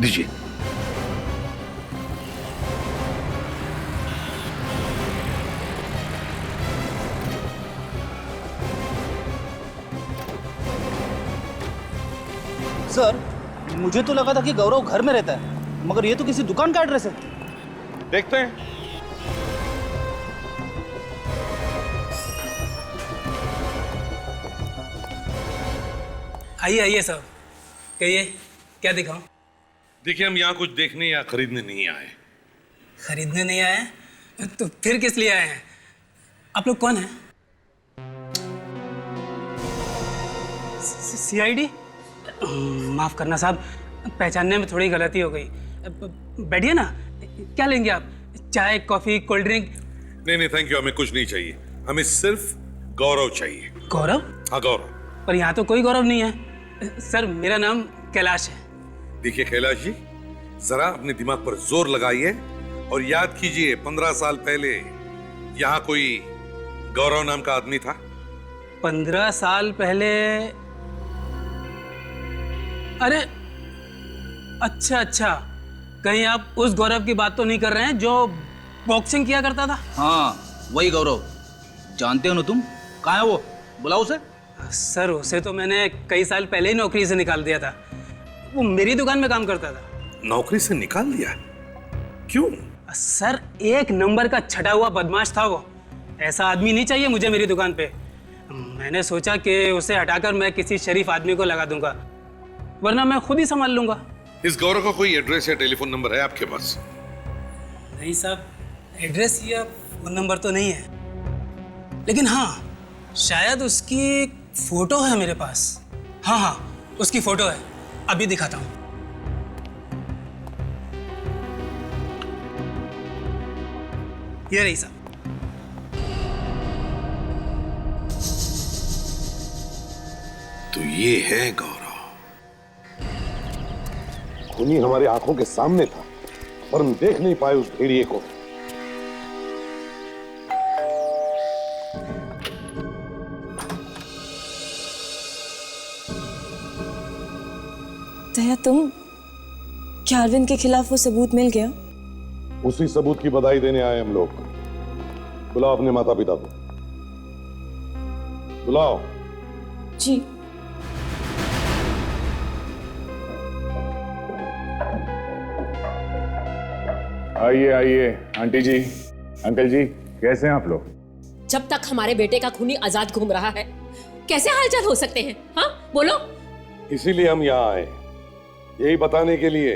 दीजिए। सर, मुझे तो लगा था कि गौरव घर में रहता है, मगर ये तो किसी दुकान का एड्रेस है। देखते हैं। आइए आइए साहब, कहिए क्या दिखाऊं? देखिए, हम यहाँ कुछ देखने या खरीदने नहीं आए। खरीदने नहीं आए? तो फिर किस लिए आए हैं? आप लोग कौन हैं? सीआईडी? माफ करना साहब, पहचानने में थोड़ी गलती हो गई। बैठिए ना, क्या लेंगे आप? चाय, कॉफी, कोल्ड ड्रिंक? नहीं, थैंक यू, हमें कुछ नहीं चाहिए, हमें सिर्फ गौरव चाहिए। गौरव? हाँ, गौरव। पर यहाँ तो कोई गौरव नहीं है। सर, मेरा नाम कैलाश है। देखिए कैलाश जी, जरा अपने दिमाग पर जोर लगाइए और याद कीजिए 15 साल पहले यहाँ कोई गौरव नाम का आदमी था? 15 साल पहले? अरे अच्छा, कहीं आप उस गौरव की बात तो नहीं कर रहे हैं जो बॉक्सिंग किया करता था? हाँ, वही गौरव। जानते हो ना तुम? कहाँ है वो? बुलाओ उसे। सर, उसे तो मैंने कई साल पहले ही नौकरी से निकाल दिया था। वो मेरी दुकान में काम करता था। नौकरी से निकाल दिया? क्यों? सर, एक नंबर का छटा हुआ बदमाश था वो। ऐसा आदमी नहीं चाहिए मुझे मेरी दुकान पे। मैंने सोचा कि उसे हटाकर मैं किसी शरीफ आदमी को लगा दूंगा, वरना मैं खुद ही संभाल लूंगा। इस गौरव का कोई एड्रेस या टेलीफोन नंबर है आपके पास? नहीं साहब, एड्रेस या फोन नंबर तो नहीं है, लेकिन हाँ, शायद उसकी फोटो है मेरे पास। हाँ, उसकी फोटो है, अभी दिखाता हूँ। ये रही साहब। तो ये है गौरव। खूनी हमारी आंखों के सामने था, पर हम देख नहीं पाए उस भेड़िए को। दया, तुम क्या अरविंद के खिलाफ वो सबूत मिल गया? उसी सबूत की बधाई देने आए हम लोग। बुलाओ अपने माता पिता को, बुलाओ। जी। आइए आंटी जी, अंकल जी, कैसे हैं आप लोग? जब तक हमारे बेटे का खूनी आजाद घूम रहा है, कैसे हालचाल हो सकते हैं? हाँ, बोलो। इसीलिए हम यहाँ आए, यही बताने के लिए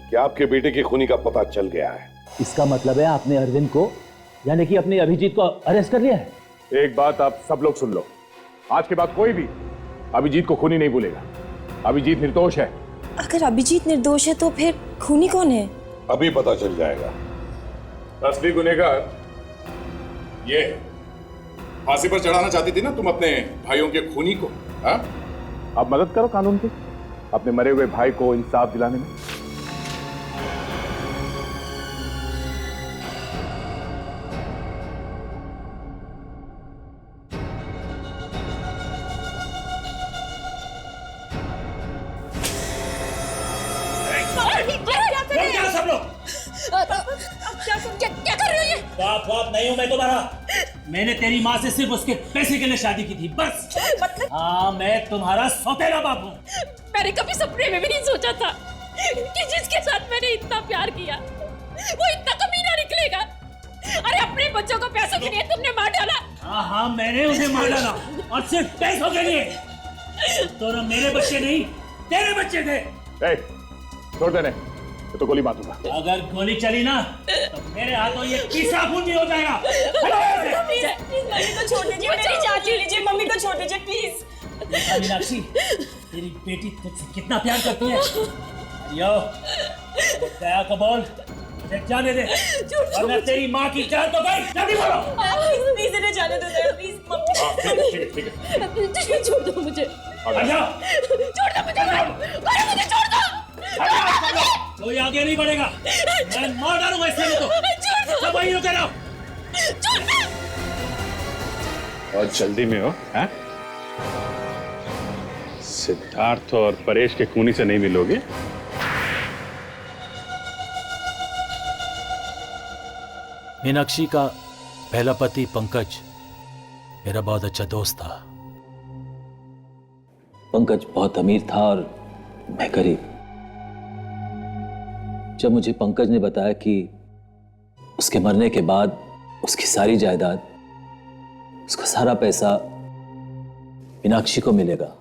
कि आपके बेटे के खूनी का पता चल गया है। इसका मतलब है आपने अरविंद को, यानी कि अपने अभिजीत को अरेस्ट कर लिया है? एक बात आप सब लोग सुन लो, आज के बाद कोई भी अभिजीत को खूनी नहीं भूलेगा। अभिजीत निर्दोष है। अगर अभिजीत निर्दोष है तो फिर खूनी कौन है? अभी पता चल जाएगा। असली गुनहगार ये है। फांसी पर चढ़ाना चाहती थी ना तुम अपने भाइयों के खूनी को, हाँ? अब मदद करो कानून की, अपने मरे हुए भाई को इंसाफ दिलाने में। क्या कर रहे हो ये? बाप नहीं हूं मैं तुम्हारा। मैंने तेरी माँ से सिर्फ उसके पैसे के लिए शादी की थी, बस। हाँ, मैं तुम्हारा सौतेला बाप हूँ। मैंने कभी सपने में भी नहीं सोचा था कि जिसके साथ मैंने इतना प्यार किया वो इतना कमीना निकलेगा। अरे, अपने बच्चों को पैसों के लिए तुमने मार डाला। हाँ, मैंने उन्हें मार डाला, और सिर्फ पैसों के लिए। तो ना मेरे बच्चे नहीं, तेरे बच्चे थे। छोड़ देने, तो गोली मारूंगा। अगर गोली चली ना तो मेरे हाथों ये तीसरा खून भी हो जाएगा। मम्मी को छोड़ दीजिए, मेरी चाची लीजिए, मम्मी को छोड़ दीजिए प्लीज। मीनाक्षी, तेरी बेटी तुझसे कितना प्यार करती है। यो, दया को बोल, मुझे जाने दे, वरना तेरी माँ की जान तो गई। जल्दी बोलो। प्लीज इन्हें जाने दो, प्लीज मम्मी। ठीक है। छोड़ दो मुझे। हट जा। छोड़ दो मुझे, अरे मुझे छोड़ दो। कोई आगे नहीं बढ़ेगा, मैं मार डालूंगा इससे तो। छोड़ दो। सब वहीं रुके रहो। छोड़ दो। बहुत जल्दी में हो, हैं? सिद्धार्थ और परेश के खूनी से नहीं मिलोगे? मीनाक्षी का पहला पति पंकज मेरा बहुत अच्छा दोस्त था। पंकज बहुत अमीर था और मैं गरीब। जब मुझे पंकज ने बताया कि उसके मरने के बाद उसकी सारी जायदाद, उसका सारा पैसा मीनाक्षी को मिलेगा,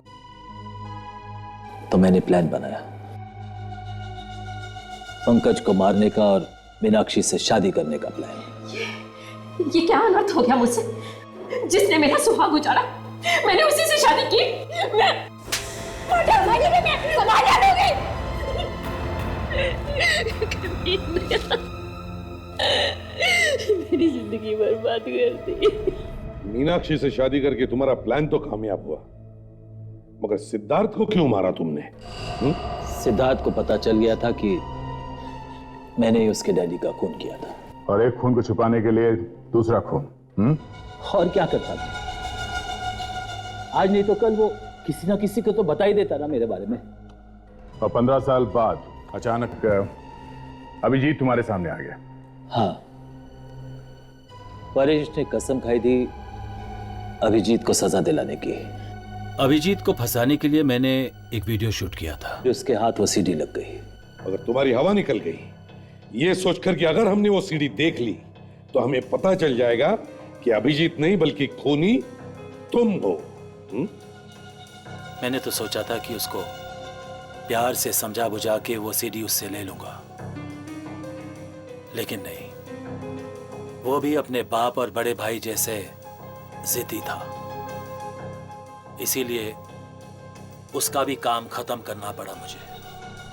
तो मैंने प्लान बनाया पंकज को मारने का और मीनाक्षी से शादी करने का प्लान। ये क्या अनर्थ हो गया मुझसे? जिसने मेरा सुहाग उजाड़ा, मैंने उसी से शादी की। मैं मेरी जिंदगी बर्बाद कर दी। मीनाक्षी से शादी करके तुम्हारा प्लान तो कामयाब हुआ, मगर सिद्धार्थ को क्यों मारा तुमने? सिद्धार्थ को पता चल गया था कि मैंने ही उसके डैडी का खून किया था। और एक खून को छुपाने के लिए दूसरा खून। और क्या करता था? आज नहीं तो कल वो किसी ना किसी को तो बता ही देता ना मेरे बारे में। और 15 साल बाद अचानक अभिजीत तुम्हारे सामने आ गया। हाँ, परेश ने कसम खाई थी अभिजीत को सजा दिलाने की। अभिजीत को फंसाने के लिए मैंने एक वीडियो शूट किया था। उसके हाथ वो सीडी लग गई। अगर तुम्हारी हवा निकल गई ये सोचकर कि अगर हमने वो सीडी देख ली तो हमें पता चल जाएगा कि अभिजीत नहीं बल्कि खूनी तुम हो। मैंने तो सोचा था कि उसको प्यार से समझा बुझा के वो सीडी उससे ले लूंगा, लेकिन नहीं, वो भी अपने बाप और बड़े भाई जैसे जिद्दी था। इसीलिए उसका भी काम खत्म करना पड़ा मुझे।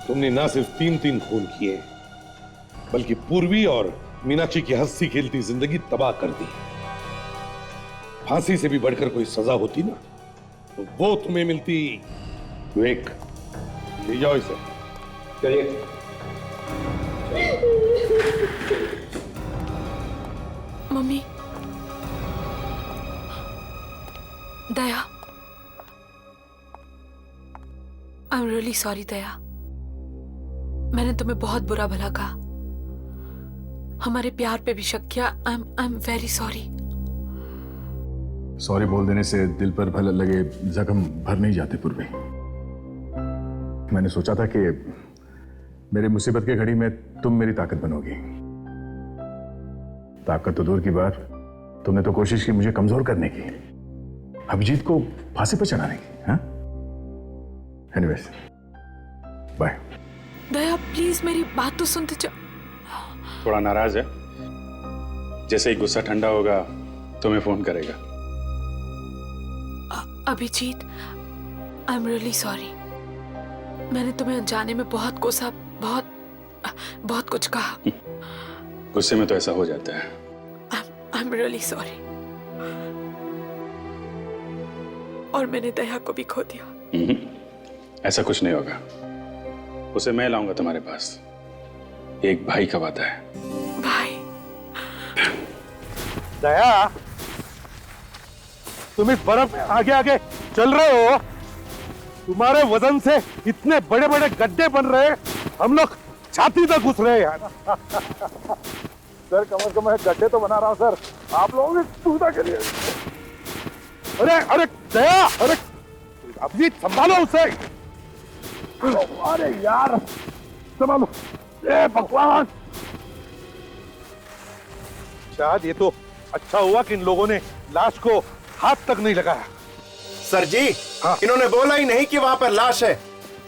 तुमने ना सिर्फ 3 खून किए बल्कि पूर्वी और मीनाक्षी की हंसी खेलती जिंदगी तबाह कर दी। फांसी से भी बढ़कर कोई सजा होती ना तो वो तुम्हें मिलती। विवेक, ले जाओ इसे। चलिए। Mummy, Daya, I am really sorry Daya. मैंने तुम्हें बहुत बुरा भला कहा, हमारे प्यार पे भी शक किया। I am very sorry. Sorry बोल देने से दिल पर भले लगे जख्म भर नहीं जाते पूर्वी। मैंने सोचा था कि मेरी मुसीबत की घड़ी में तुम मेरी ताकत बनोगी। ताकत तो दूर की बात, तुमने तो कोशिश की मुझे कमजोर करने की, अभिजीत को फांसी पर चढ़ाने की। हाँ, एनीवेज, बाय। दया प्लीज मेरी बात तो सुनते जाओ। थोड़ा नाराज है, जैसे ही गुस्सा ठंडा होगा तुम्हें फोन करेगा। Abhijeet, I am really sorry. मैंने तुम्हें अनजाने में बहुत कोसा, बहुत कुछ कहा। गुस्से में तो ऐसा हो जाता है। आई एम रियली सॉरी। और मैंने दया को भी खो दिया। ऐसा कुछ नहीं होगा, उसे मैं लाऊंगा तुम्हारे पास। एक भाई का वादा है। भाई? दया, तुम इस बर्फ में आगे आगे चल रहे हो, तुम्हारे वजन से इतने बड़े बड़े गड्ढे बन रहे, हम लोग छाती तक घुस रहे हैं। सर कम से कम गड्ढे तो बना रहा हूं सर, आप लोगों की सुविधा के लिए। अरे अरे दया, अरे अभिजीत संभालो उसे। अरे यार संभालो। ए भगवान, शायद ये तो अच्छा हुआ कि इन लोगों ने लाश को हाथ तक नहीं लगाया। सर जी, हाँ। इन्होंने बोला ही नहीं कि वहां पर लाश है।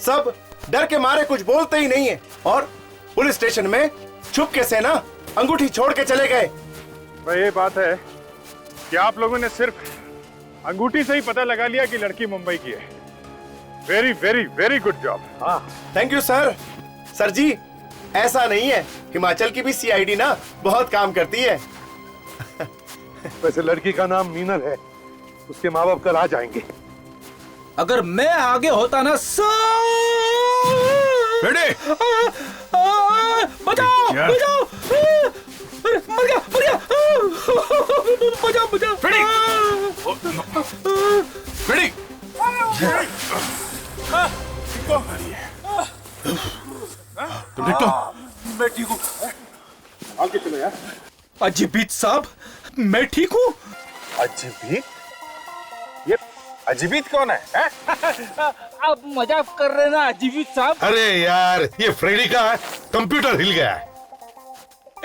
सब डर के मारे कुछ बोलते ही नहीं है और पुलिस स्टेशन में चुपके से ना अंगूठी छोड़ के चले गए। ये बात है कि आप लोगों ने सिर्फ अंगूठी से ही पता लगा लिया कि लड़की मुंबई की है। Very very very good job. हाँ, थैंक यू सर। सर जी, ऐसा नहीं है, हिमाचल की भी सीआईडी ना बहुत काम करती है। वैसे लड़की का नाम मीनल है, उसके माँ बाप कल आ जाएंगे। अगर मैं आगे होता ना रेडी बचाओ बचाओ, अरे मर गया बचाओ बचाओ, रेडी रेडी तुम ठीक तो? मैं ठीक हूँ। आगे चलो यार। अजीबीत साहब, मैं ठीक हूँ। अजीबीत? ये अजीबीत कौन है? आप मजाक कर रहे ना अजीबीत साहब? अरे यार, ये फ्रेडी का कंप्यूटर हिल गया है।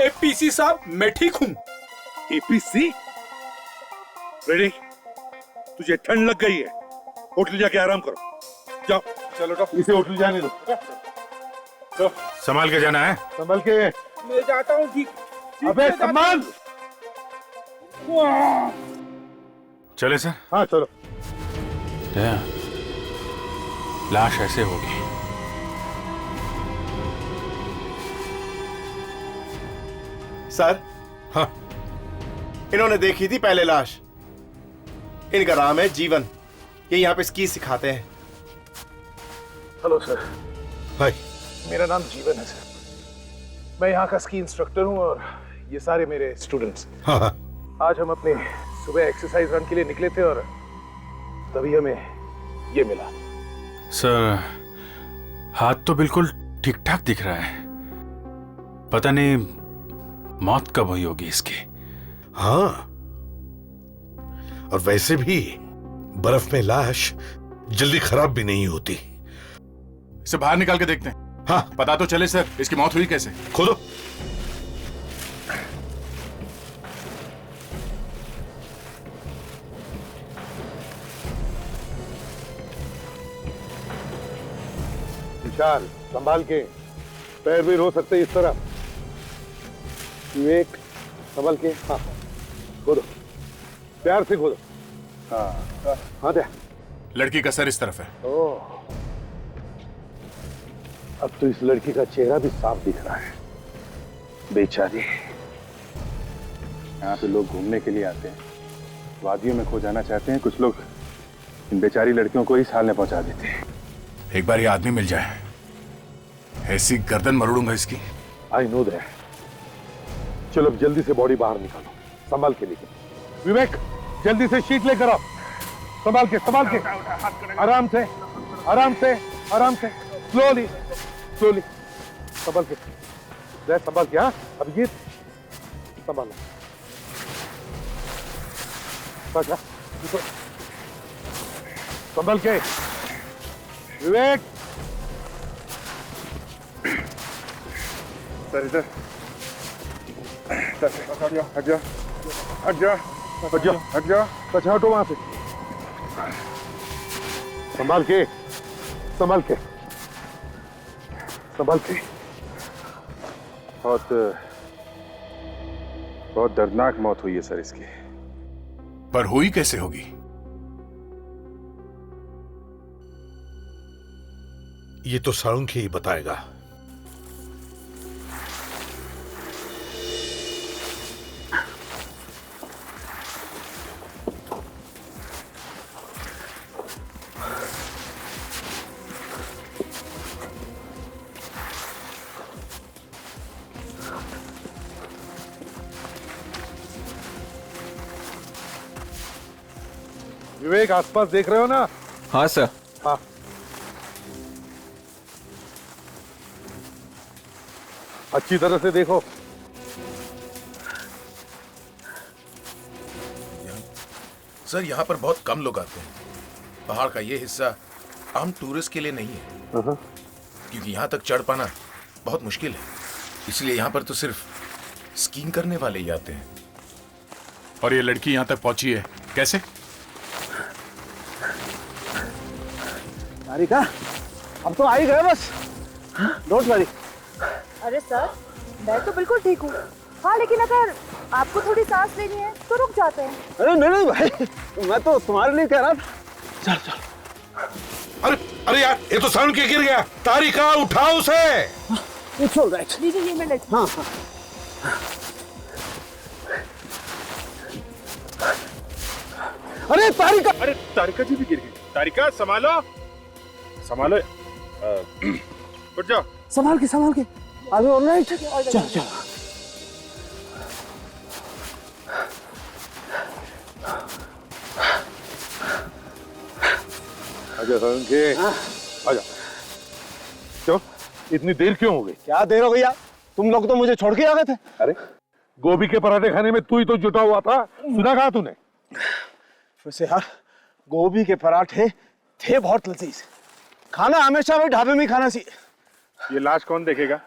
एपीसी साहब, मैं ठीक हूँ। एपीसी? फ्रेडी, तुझे ठंड लग गई है, होटल जाके आराम करो। जाओ, चलो डॉक्टर, इसे होटल जाने दो। तो संभाल के जाना है। संभल के। मैं जाता हूँ ठीक। अबे संभाल। चले सर। हाँ चलो। लाश ऐसे होगी। सर, हाँ, इन्होंने देखी थी पहले लाश। इनका नाम है जीवन, ये यहाँ पे स्की सिखाते हैं। Hello sir. हाय। मेरा नाम जीवन है सर। मैं यहाँ का स्की इंस्ट्रक्टर हूँ और ये सारे मेरे स्टूडेंट्स। हाँ हाँ। आज हम अपने सुबह एक्सरसाइज रन के लिए निकले थे और तभी हमें ये मिला। सर, हाथ तो बिल्कुल ठीक ठाक दिख रहा है, पता नहीं मौत कब हुई होगी इसकी। हाँ, और वैसे भी बर्फ में लाश जल्दी खराब भी नहीं होती। इसे बाहर निकाल के देखते हैं। हाँ, पता तो चले सर, इसकी मौत हुई कैसे। खोदो। विशाल, संभाल के, पैर भी रो सकते इस तरह। विवेक, संभाल के। हाँ, खोदो, प्यार से खोदो। हाँ हाँ दे। लड़की का सर इस तरफ है। ओह, अब तो इस लड़की का चेहरा भी साफ दिख रहा है। बेचारी। यहाँ पे लोग घूमने के लिए आते हैं, वादियों में खो जाना चाहते हैं। कुछ लोग इन बेचारी लड़कियों को इस हाल में पहुंचा देते हैं। एक बार ये आदमी मिल जाए, ऐसी गर्दन मरोड़ूंगा इसकी। I know that. चलो जल्दी से बॉडी बाहर निकालो, संभाल के लेके। विवेक, जल्दी से शीट लेकर आओ। संभाल के, संभाल के, आराम से, आराम से, आराम से, स्लोली, स्लोली, संभाल के, जय संभाल के। हाँ, अभिजीत, संभालो। संभाल के, विवेक। सर इधर, हट जाओ, हट जाओ, हट जाओ, हट जाओ, हट जाओ, अच्छा हटो वहां से। संभाल के, संभाल के, संभाल के। बहुत दर्दनाक मौत हुई है सर इसकी। पर हुई कैसे होगी? ये तो साळुंखे ही बताएगा। विवेक, आसपास देख रहे हो ना? हाँ सर। हाँ, अच्छी तरह से देखो। सर, यहाँ पर बहुत कम लोग आते हैं। पहाड़ का ये हिस्सा आम टूरिस्ट के लिए नहीं है, क्योंकि यहाँ तक चढ़ पाना बहुत मुश्किल है। इसलिए यहाँ पर तो सिर्फ स्कीइंग करने वाले ही आते हैं। और ये लड़की यहाँ तक पहुंची है कैसे? सारिका, अब तो आ ही गए बस। Don't worry. अरे सर, मैं तो बिल्कुल ठीक हूँ। हाँ, लेकिन अगर आपको थोड़ी सांस लेनी है तो रुक जाते हैं। अरे नहीं नहीं भाई, मैं तो तुम्हारे लिए कह रहा था। चल चल। अरे अरे यार, ये तो साळुंखे गिर गया। तारिका, उठाओ उसे। It's all right. लीजिए, ये मैं लेती हूँ। हाँ हाँ। अरे तारिका, अरे तारिका जी भी गिर गई। तारिका संभालो संभालो उठ जाओ। संभाल के अरे ऑलराइट चल चल। आजा संके आजा। क्यों इतनी देर क्यों हो गई? क्या देर हो गई यार, तुम लोग तो मुझे छोड़ के आ गए थे। अरे गोभी के पराठे खाने में तू ही तो जुटा हुआ था, सुना कहा तूने? वैसे यार गोभी के पराठे थे बहुत लजीज, खाना हमेशा वही ढाबे में ही खाना चाहिए। ये लाश कौन देखेगा?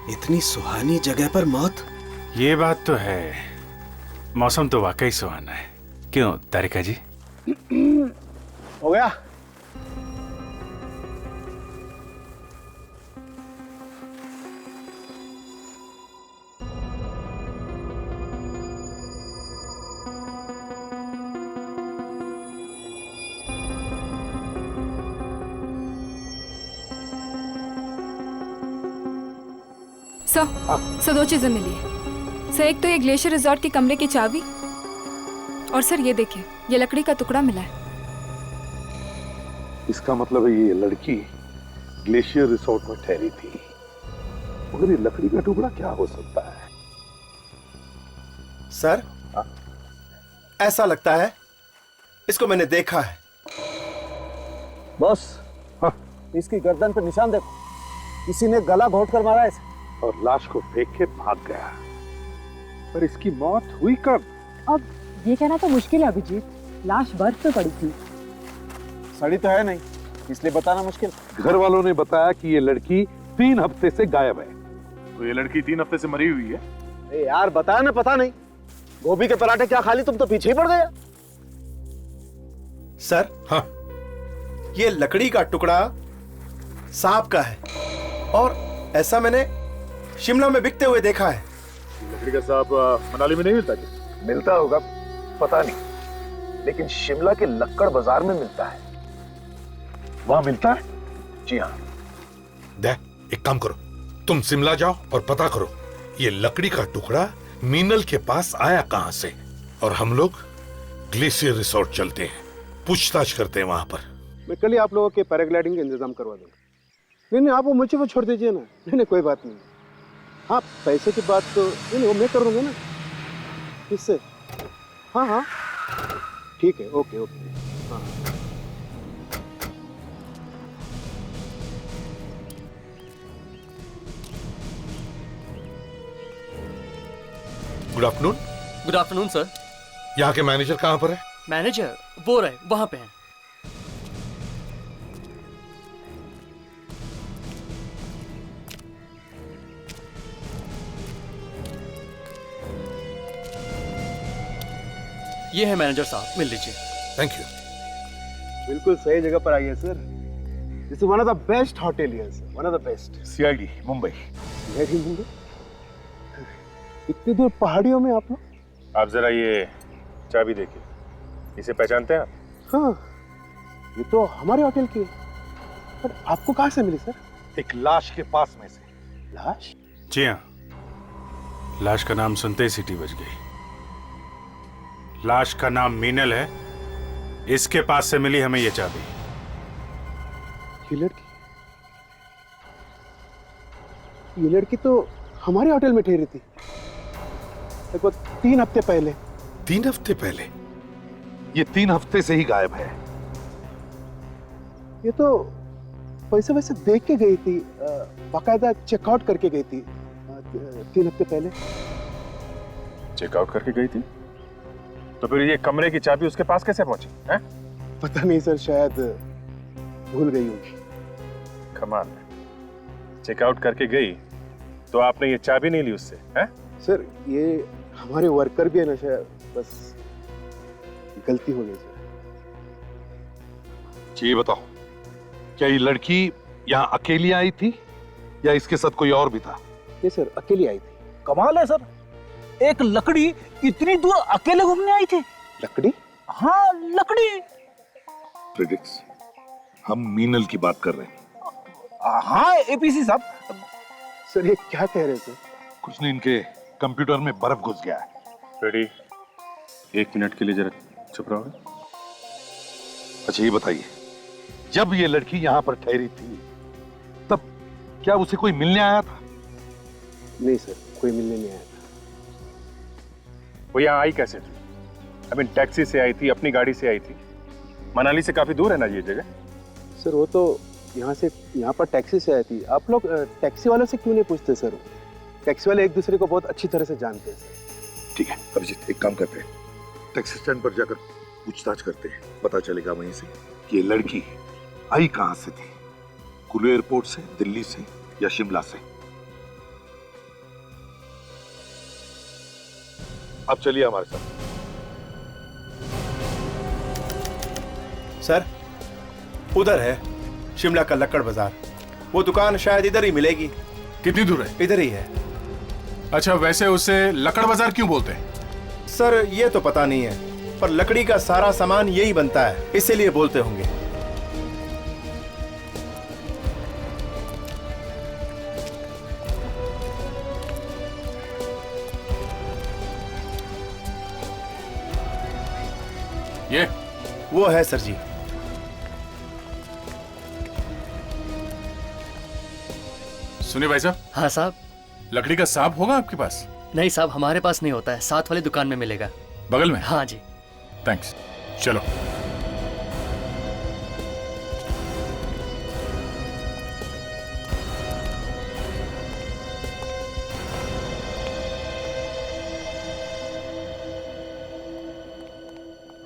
इतनी सुहानी जगह पर मौत। ये बात तो है, मौसम तो वाकई सुहाना है। क्यों तारिका जी? हो गया। सर दो चीजें मिली है सर। एक तो ये ग्लेशियर रिजॉर्ट के कमरे की चाबी, और सर ये देखिए ये लकड़ी का टुकड़ा मिला है। इसका मतलब है ये लड़की ग्लेशियर रिसोर्ट में ठहरी थी, मगर ये लकड़ी का टुकड़ा क्या हो सकता है? सर ऐसा लगता है इसको मैंने देखा है। बॉस इसकी गर्दन पर निशान देखो, किसी ने गला घोट कर मारा है और लाश को फेंक के भाग गया। पर इसकी मौत हुई कब? अब ये कहना तो मुश्किल है अभिजीत, लाश बर्फ पे पड़ी थी। सड़ी तो है नहीं, इसलिए बताना मुश्किल। घर वालों ने बताया कि ये लड़की 3 हफ्ते से गायब है। तो ये लड़की 3 हफ्ते से मरी हुई है? ए यार बताया ना, पता नहीं। गोभी के पराठे क्या खा ली, तुम तो पीछे ही पड़ गया। सर हाँ, ये लकड़ी का टुकड़ा सांप का है, और ऐसा मैंने शिमला में बिकते हुए देखा है। लकड़ी का सांप मनाली में नहीं मिलता क्या? मिलता होगा, पता नहीं, लेकिन शिमला के लक्कड़ बाजार में मिलता है। वहां मिलता है? जी हाँ। दे, एक काम करो, तुम शिमला जाओ और पता करो ये लकड़ी का टुकड़ा मीनल के पास आया कहां से, और हम लोग ग्लेशियर रिसोर्ट चलते हैं, पूछताछ करते हैं वहां पर। मैं कल ही आप लोगों के पैराग्लाइडिंग का इंतजाम करवा दूंगा। नहीं आप वो मुझे वो छोड़ दीजिए ना। नहीं कोई बात नहीं। हाँ पैसे की बात तो नहीं वो मैं कर दूंगा ना, किससे? हाँ ठीक है, ओके हाँ। Good afternoon. Good afternoon sir. यहाँ के मैनेजर कहाँ पर है? मैनेजर वो रहे वहां पे हैं। ये है मैनेजर साहब, मिल लीजिए। Thank you. बिल्कुल सही जगह पर आई है sir. This is one of the best hotel here sir, one of the best. CID Mumbai. CID Mumbai? इतनी दूर पहाड़ियों में आप लोग? आप जरा ये चाबी देखिए, इसे पहचानते हैं आप? हाँ, ये तो हमारे होटल की है। पर आपको कहाँ से मिली सर? एक लाश के पास में से। लाश? जी हाँ, लाश का नाम सुनते ही सीटी बज गई। लाश का नाम मीनल है, इसके पास से मिली हमें ये चाबी। ये लड़की तो हमारे होटल में ठहरी थी देखो 3 हफ्ते पहले। 3 हफ्ते पहले? ये 3 हफ्ते से ही गायब है। ये तो पैसे वैसे देख के गई थी, बाकायदा चेकआउट करके गई थी 3 हफ्ते पहले। चेकआउट करके गई थी? तो फिर ये कमरे की चाबी उसके पास कैसे पहुंची है? पता नहीं सर, शायद भूल गई होगी। कमाल है, चेकआउट करके गई तो आपने ये चाबी नहीं ली उससे? हैं? सर ये हमारे वर्कर भी है ना, शायद बस गलती हो गई सर। ये बताओ, क्या ये लड़की यहाँ अकेली आई थी या इसके साथ कोई और भी था? नहीं सर, अकेली आई थी। कमाल है सर, एक लकड़ी इतनी दूर अकेले घूमने आई थी। लकड़ी? हाँ लकड़ी। प्रेडिक्स, हम मीनल की बात कर रहे हैं। हाँ एपीसी साहब। सर ये क्या कह रहे हैं सर? कुछ नहीं, इनके कंप्यूटर में बर्फ घुस गया है। फ्रेडी, 1 मिनट के लिए जरा चुप रहोगे? अच्छा ये बताइए, जब ये लड़की यहाँ पर ठहरी थी तब क्या उसे कोई मिलने आया था? नहीं सर, कोई मिलने नहीं आया था। वो यहाँ आई कैसे थी? आई मीन टैक्सी से आई थी, अपनी गाड़ी से आई थी? मनाली से काफी दूर है ना ये जगह? सर वो तो यहाँ पर टैक्सी से आई थी। आप लोग टैक्सी वालों से क्यों नहीं पूछते सर? टैक्सी वाले एक दूसरे को बहुत अच्छी तरह से जानते हैं सर। ठीक है अभिजीत, एक काम करते हैं, टैक्सी स्टैंड पर जाकर पूछताछ करते हैं, पता चलेगा वहीं से कि ये लड़की आई कहां से थी, कुल्लू एयरपोर्ट से, दिल्ली से या शिमला से। अब चलिए हमारे साथ। सर उधर है शिमला का लक्कड़ बाजार, वो दुकान शायद इधर ही मिलेगी। कितनी दूर है? इधर ही है। अच्छा, वैसे उसे लकड़ बाजार क्यों बोलते हैं? सर ये तो पता नहीं है, पर लकड़ी का सारा सामान यही बनता है, इसीलिए बोलते होंगे। ये वो है सर जी। सुनिए भाई साहब। हाँ साहब। लकड़ी का सांप होगा आपके पास? नहीं साहब, हमारे पास नहीं होता है, साथ वाली दुकान में मिलेगा। बगल में? हाँ जी। थैंक्स, चलो।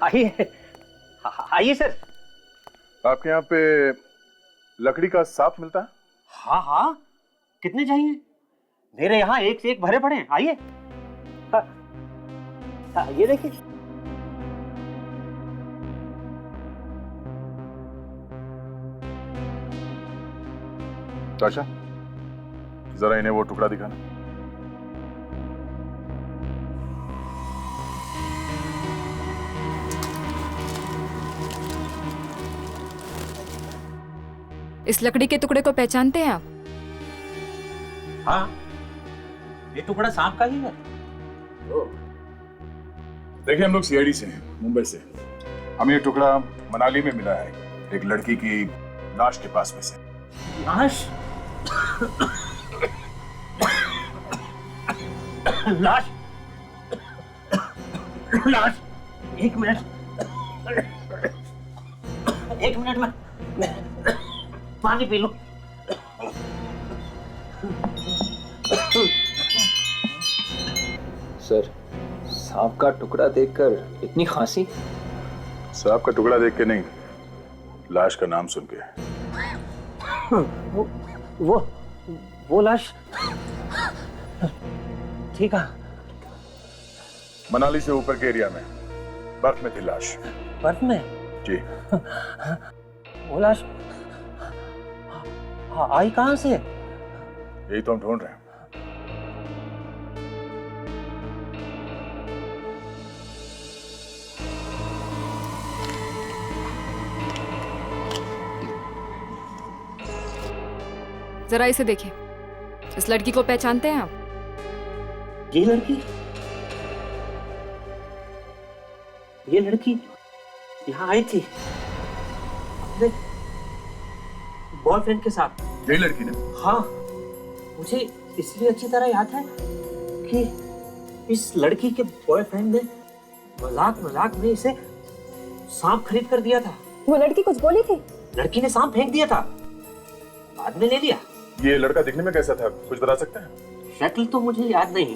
आइए आइए सर। आपके यहाँ पे लकड़ी का सांप मिलता है? हाँ हाँ, कितने चाहिए? मेरे यहाँ एक से एक भरे पड़े हैं। आइए। ये देखिए। ताशा, जरा इन्हें वो टुकड़ा दिखाना। इस लकड़ी के टुकड़े को पहचानते हैं आप? हाँ, ये टुकड़ा सांप का ही है। देखिए, हम लोग सीआईडी से हैं, मुंबई से। हमें ये टुकड़ा मनाली में मिला है, एक लड़की की लाश के पास में से। लाश? लाश? लाश? एक मिनट में पानी पी लूं। सर, सांप का टुकड़ा देखकर इतनी खांसी? सांप का टुकड़ा देख के नहीं, लाश का नाम सुन के। वो लाश ठीक है। मनाली से ऊपर के एरिया में बर्फ में थी लाश। बर्फ में? जी। वो लाश आई कहां से? यही तो हम ढूंढ रहे हैं। जरा इसे देखिए, इस लड़की को पहचानते हैं आप? ये लड़की यहाँ आई थी अपने बॉयफ्रेंड के साथ। यही लड़की ने? हाँ, मुझे इसलिए अच्छी तरह याद है कि इस लड़की के बॉयफ्रेंड ने मजाक में इसे सांप खरीद कर दिया था। वो लड़की कुछ बोली थी? लड़की ने सांप फेंक दिया था, बाद में ले लिया। ये लड़का दिखने में कैसा था, कुछ बता सकते हैं? शक्ल तो मुझे याद नहीं,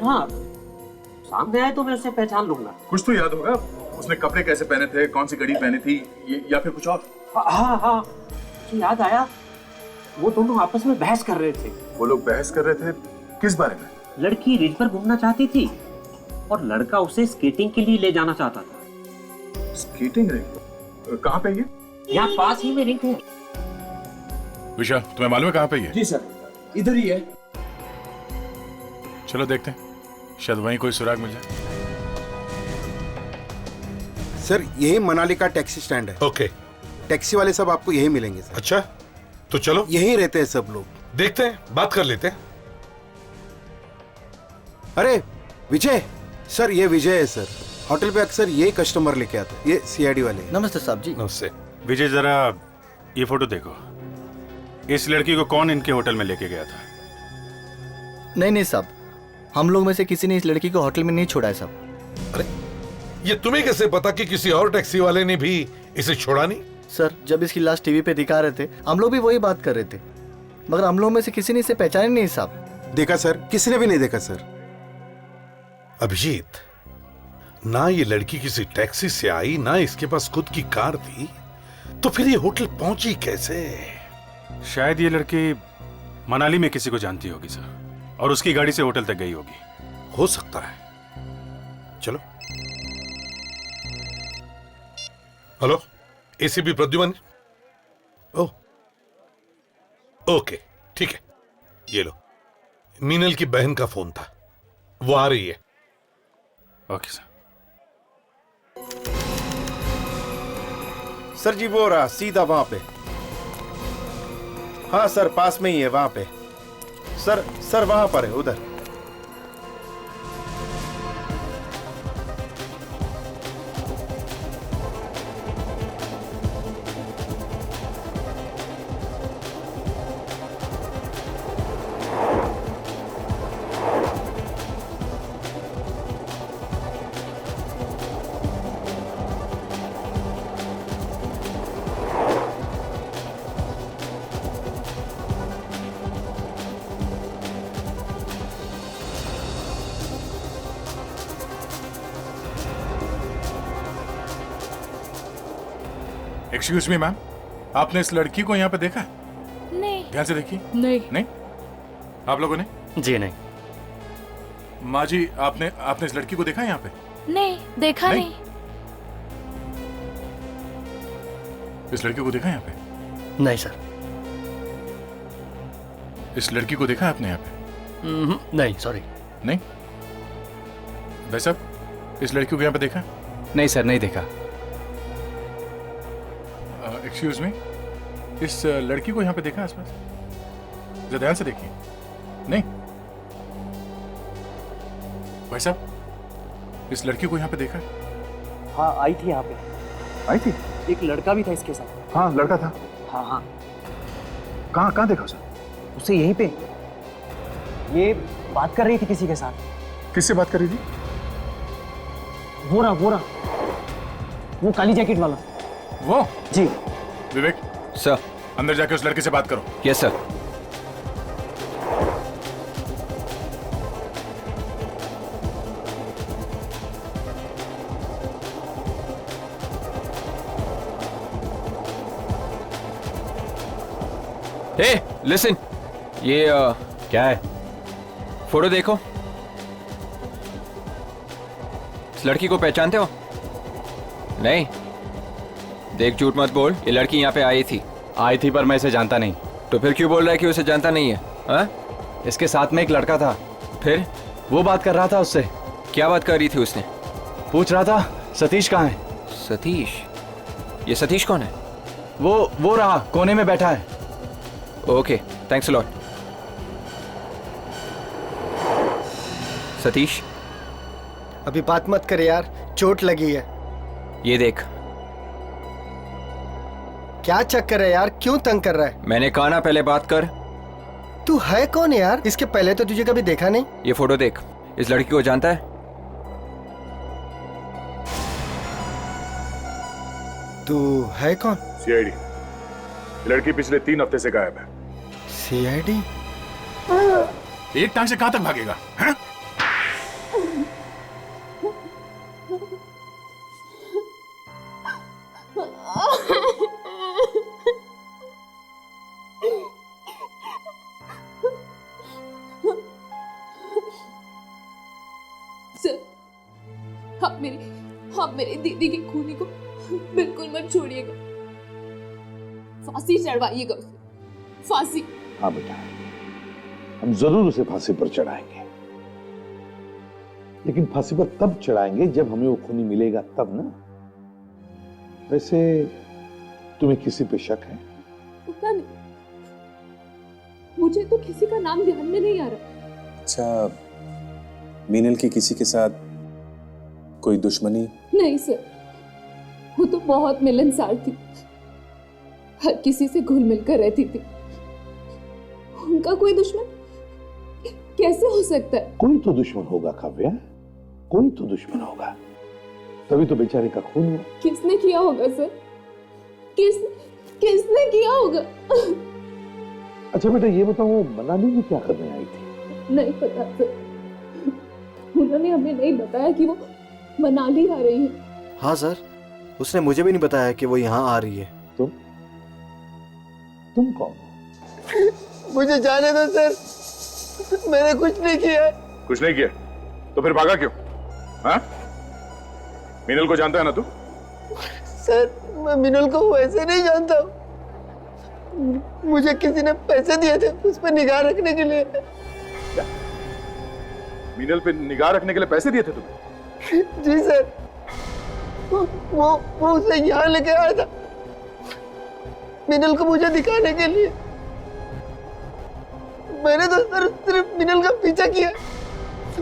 हाँ सामने आए तो मैं उसे पहचान लूंगा। कुछ तो याद होगा, उसने कपड़े कैसे पहने थे, कौन सी घड़ी पहनी थी, या फिर कुछ और? हाँ, मुझे याद आया, वो दोनों आपस में बहस कर रहे थे। वो लोग बहस कर रहे थे किस बारे में? लड़की रिज पर घूमना चाहती थी और लड़का उसे स्केटिंग के लिए ले जाना चाहता था। Skating ring? कहाँ पे ये? यहाँ पास ही में रिंग है। विशा, तुम्हें मालूम है कहाँ पे ये? जी सर, इधर ही है। चलो देखते हैं, शायद वहीं कोई सुराग मिल जाए। सर यही मनाली का टैक्सी स्टैंड है। ओके। टैक्सी वाले सब आपको यही मिलेंगे सर। अच्छा, तो चलो यही रहते हैं सब लोग। देखते हैं, बात कर लेते हैं। अरे विजय सर, ये विजय है सर। होटल पे अक्सर ये कस्टमर लेके आते हैं, ये सीआईडी वाले। नमस्ते साहब जी। नमस्ते। विजय, जरा ये फोटो देखो। इस लड़की को कौन इनके होटल में लेके गया था? नहीं साहब, हम लोग में से किसी ने इस लड़की को होटल में नहीं छोड़ा है साहब। अरे ये तुम्हें कैसे पता कि किसी और टैक्सी वाले ने भी इसे छोड़ा नहीं? सर, जब इसकी लाश टीवी पे दिखा रहे थे हम लोग भी वही बात कर रहे थे, मगर हम लोग में से किसी ने इसे पहचाने नहीं साहब। देखा सर, किसी ने भी नहीं देखा सर। अभिजीत, ना ये लड़की किसी टैक्सी से आई, ना इसके पास खुद की कार थी, तो फिर ये होटल पहुंची कैसे? शायद ये लड़की मनाली में किसी को जानती होगी सर, और उसकी गाड़ी से होटल तक गई होगी। हो सकता है। चलो। Hello, ACP Pradyuman. Oh, okay, ठीक है। ये लो, मीनल की बहन का फोन था, वो आ रही है। Okay sir. सर जी वो रहा सीधा वहां पे। हाँ सर, पास में ही है वहां पे। सर वहां पर है, उधर। एक्सक्यूज मी मैम, आपने इस लड़की को यहाँ पे देखा है? नहीं। ध्यान से देखिए। नहीं। आप लोगों ने? जी नहीं। माँ जी, आपने इस लड़की को देखा है यहाँ पे? नहीं, देखा नहीं। इस लड़की को देखा है यहाँ पे? नहीं सर। इस लड़की को देखा है आपने यहाँ पे? नहीं, सॉरी। नहीं? भाई साहब, इस लड़की को यहाँ पे देखा? नहीं सर, नहीं देखा। एक्सक्यूज मी, इस लड़की को यहाँ पे देखा आसपास? जरा ध्यान से देखिए। नहीं? भाई साहब, इस लड़की को यहाँ पे देखा? हाँ, आई थी यहाँ पे। आई थी? एक लड़का भी था इसके साथ। हाँ, लड़का था। हाँ। कहाँ देखा उसे? उसे यहीं पे, ये बात कर रही थी किसी के साथ। किससे बात कर रही थी? वो रहा, वो काली जैकेट वाला। वो? जी। विवेक सर, अंदर जाके उस लड़के से बात करो। Yes sir. हे लिसन, ये क्या है? फोटो देखो। इस लड़की को पहचानते हो? नहीं? देख, झूठ मत बोल, ये लड़की यहाँ पे आई थी पर मैं इसे जानता नहीं। तो फिर क्यों बोल रहा है कि उसे जानता नहीं है? हा? इसके साथ में एक लड़का था। फिर वो बात कर रहा था उससे। क्या बात कर रही थी उसने? पूछ रहा था सतीश कहाँ है। सतीश? ये सतीश कौन है? वो रहा, कोने में बैठा है। Okay, thanks a lot. Satish, अभी बात मत कर यार, चोट लगी है। ये देख। क्या चक्कर है यार, क्यों तंग कर रहा है? मैंने कहा ना पहले बात कर। तू है कौन यार? इसके पहले तो तुझे कभी देखा नहीं। ये फोटो देख, इस लड़की को जानता है? तू है कौन? सीआईडी। लड़की पिछले 3 हफ्ते से गायब है। सीआईडी? एक टांग से कहां तक भागेगा? है? सर, आप मेरी दीदी की खूनी को बिल्कुल मत छोड़िएगा, फांसी चढ़वाइएगा उसे, फांसी। हाँ बेटा, हम जरूर उसे फांसी पर चढ़ाएंगे, लेकिन फांसी पर तब चढ़ाएंगे जब हमें वो खूनी मिलेगा, तब ना। वैसे तुम्हें किसी पे शक है? पता नहीं, मुझे तो किसी का नाम ध्यान में नहीं आ रहा। अच्छा, मीनल की किसी के साथ कोई दुश्मनी? नहीं सर, वो तो बहुत मिलनसार थी, हर किसी से घुल मिलकर रहती थी। उनका कोई दुश्मन कैसे हो सकता है? कोई तो दुश्मन होगा काव्या, कोई तो दुश्मन होगा, तभी तो बेचारे का खून हुआ। किसने किया होगा सर? किसने किया होगा? अच्छा बेटा ये बताओ, मनाली में क्या करने आई थी? नहीं पता सर, उन्होंने हमें नहीं बताया कि वो मनाली आ रही है। हाँ सर, उसने मुझे भी नहीं बताया कि वो यहाँ आ रही है। तुम कौन? मुझे जाने दो सर, मैंने कुछ नहीं किया। कुछ नहीं किया तो फिर भागा क्यों? हाँ? मीनल को जानता है ना तू? सर मैं मिनल को वैसे नहीं जानता, मुझे किसी ने पैसे दिए थे उस पर निगाह रखने के लिए। मीनल पे निगाह रखने के लिए पैसे दिए थे तुम्हें? जी सर, वो उसे यहाँ लेके आया था मिनल को मुझे दिखाने के लिए। मैंने तो सर सिर्फ मिनल का पीछा किया,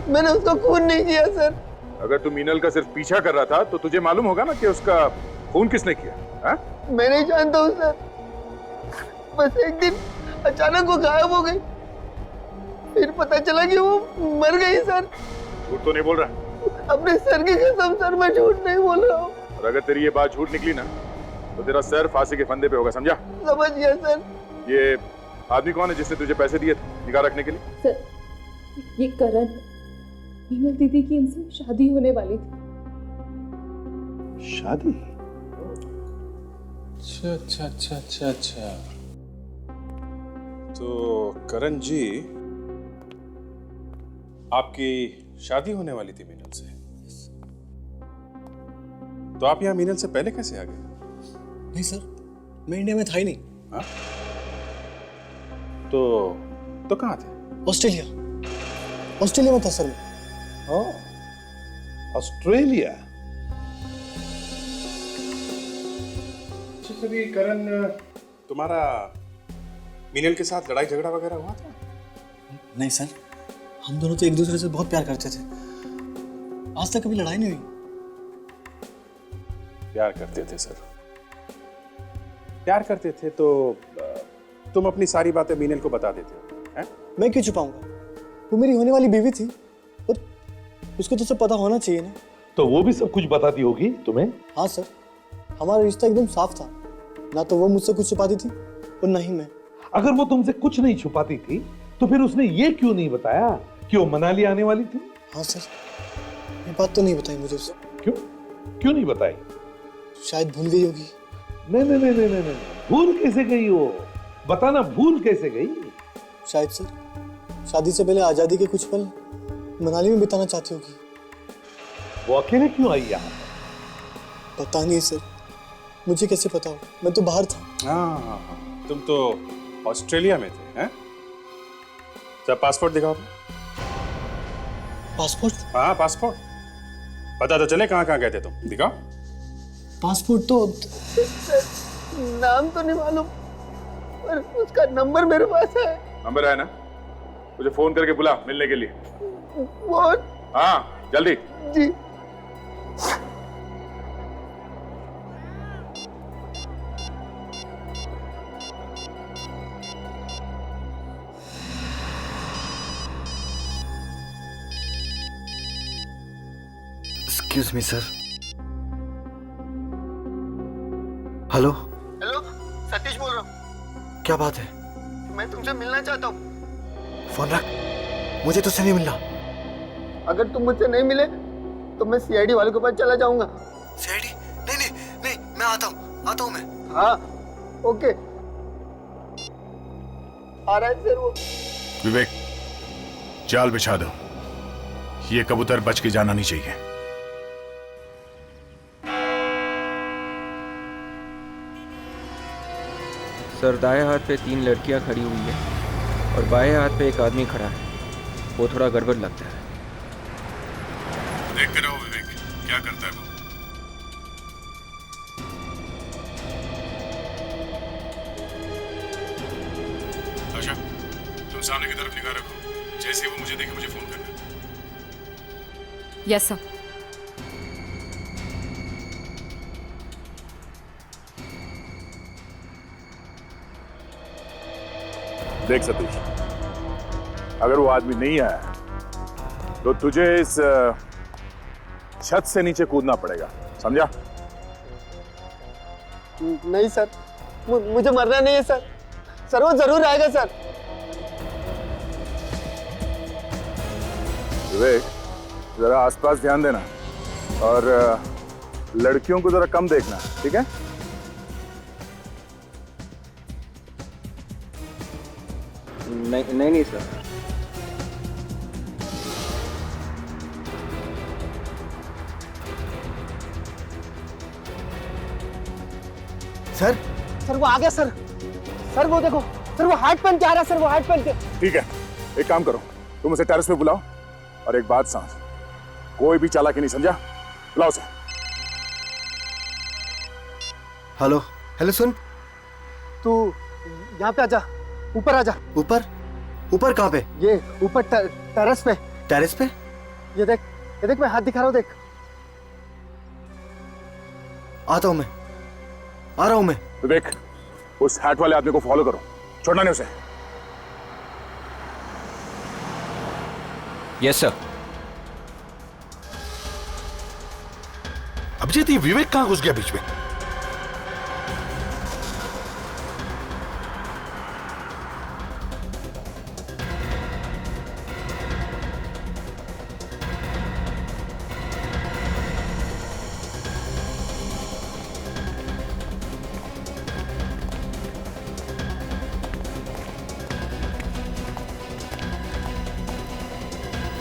मैंने उसका खून नहीं किया सर। अगर तू मीनल का सिर्फ पीछा कर रहा था तो तुझे मालूम होगा ना कि उसका खून किसने किया? हाँ? मैं नहीं जानता हूँ सर, बस एक दिन अचानक वो गायब हो गई, फिर पता चला कि वो मर गई सर। झूठ तो नहीं बोल रहा? अपने सर की कसम सर, मैं झूठ नहीं बोल रहा हूँ। और अगर तेरी ये बात झूठ निकली ना तो तेरा सर फांसी के फंदे पे होगा, समझा? समझ गया सर। ये आदमी कौन है जिसने तुझे पैसे दिए थे निगाह रखने के लिए? सर ये करण है, मीनल दीदी की इनसे शादी होने वाली थी। शादी? अच्छा अच्छा अच्छा अच्छा अच्छा, तो करण जी आपकी शादी होने वाली थी मीनल से, तो आप यहाँ मीनल से पहले कैसे आ गए? नहीं सर, मैं इंडिया में था ही नहीं। हाँ? तो कहाँ थे? ऑस्ट्रेलिया में था सर मैं। ऑस्ट्रेलिया? कभी करण तुम्हारा मीनल के साथ लड़ाई झगड़ा वगैरह हुआ था? नहीं सर, हम दोनों तो एक दूसरे से बहुत प्यार करते थे, आज तक कभी लड़ाई नहीं हुई। प्यार करते थे सर, प्यार करते थे तो तुम अपनी सारी बातें मीनल को बता देते हैं? मैं क्यों छुपाऊंगा, वो मेरी होने वाली बीवी थी और उसको तो सब पता होना चाहिए ना। तो वो भी सब कुछ बताती होगी तुम्हें? हाँ सर, हमारा रिश्ता एकदम साफ था, ना तो वो मुझसे कुछ छुपाती थी और ना ही मैं। अगर वो तुमसे कुछ नहीं छुपाती थी तो फिर उसने ये क्यों नहीं बताया कि वो मनाली आने वाली थी? हाँ सर, ये बात तो नहीं बताई मुझे उससे। क्यों नहीं बताई? शायद भूल गई होगी। नहीं, भूल कैसे गई वो? बताना, भूल कैसे गई? शायद सर, शादी से पहले आजादी के कुछ पल मनाली में बिताना चाहती होगी। वो अकेले क्यों आई यहाँ? पता नहीं सर, मुझे कैसे पता हो, मैं तो बाहर था। हाँ, तुम तो ऑस्ट्रेलिया में थे हैं? जब पासपोर्ट दिखाओ। पासपोर्ट? हाँ पासपोर्ट, पता तो चले कहाँ कहाँ गए थे तुम, दिखाओ। पासपोर्ट तो नाम तो नहीं मालूम, पर उसका नंबर मेरे पास है। नंबर है ना? मुझे फोन करके बुला मिलने के लिए। फोन? हाँ जल्दी। जी। Excuse me sir. Hello hello, Satish बोल रहा हूँ। क्या बात है? मैं तुमसे मिलना चाहता हूँ। फोन रख, मुझे तुझसे नहीं मिलना। अगर तुम मुझसे नहीं मिले तो मैं सीआईडी वाले के पास चला जाऊंगा। सीआईडी? नहीं, मैं आता हूँ मैं। हाँ ओके, आ रहा है सर वो। विवेक, जाल बिछा दो, ये कबूतर बच के जाना नहीं चाहिए। सर दाएं हाथ पे 3 लड़कियां खड़ी हुई है और बाएं हाथ पे एक आदमी खड़ा है, वो थोड़ा गड़बड़ लगता है। देखते रहो विवेक, क्या करता है वो। आशा, तुम सामने की तरफ निगाह रखो, जैसे ही वो मुझे देखे मुझे फोन करना। Yes sir. देख सतीश, अगर वो आदमी नहीं आया तो तुझे इस छत से नीचे कूदना पड़ेगा, समझा? नहीं सर, मुझे मरना नहीं है सर। सर वो जरूर आएगा सर। विवेक, जरा आसपास ध्यान देना और लड़कियों को जरा कम देखना, ठीक है? नहीं सर। सर वो आ गया सर। सर वो देखो, सर वो हार्ट पहन के आ रहा है सर, वो हार्ट पहन के। ठीक है, एक काम करो, तुम उसे टेरेस पे बुलाओ और एक बात समझ, कोई भी चालाकी नहीं, समझा? बुलाओ उसे। हेलो हेलो, सुन, तू यहाँ पे आजा, ऊपर आजा। ऊपर? ऊपर कहाँ पे? ये ऊपर टेरेस पे। टेरेस पे? ये देख मैं हाथ दिखा रहा हूँ, देख। आता हूँ मैं, आ रहा हूँ मैं। विवेक, उस हैट वाले आदमी को फॉलो करो, छोड़ना नहीं उसे। Yes sir. अभिजीत, ये विवेक कहाँ घुस गया बीच में?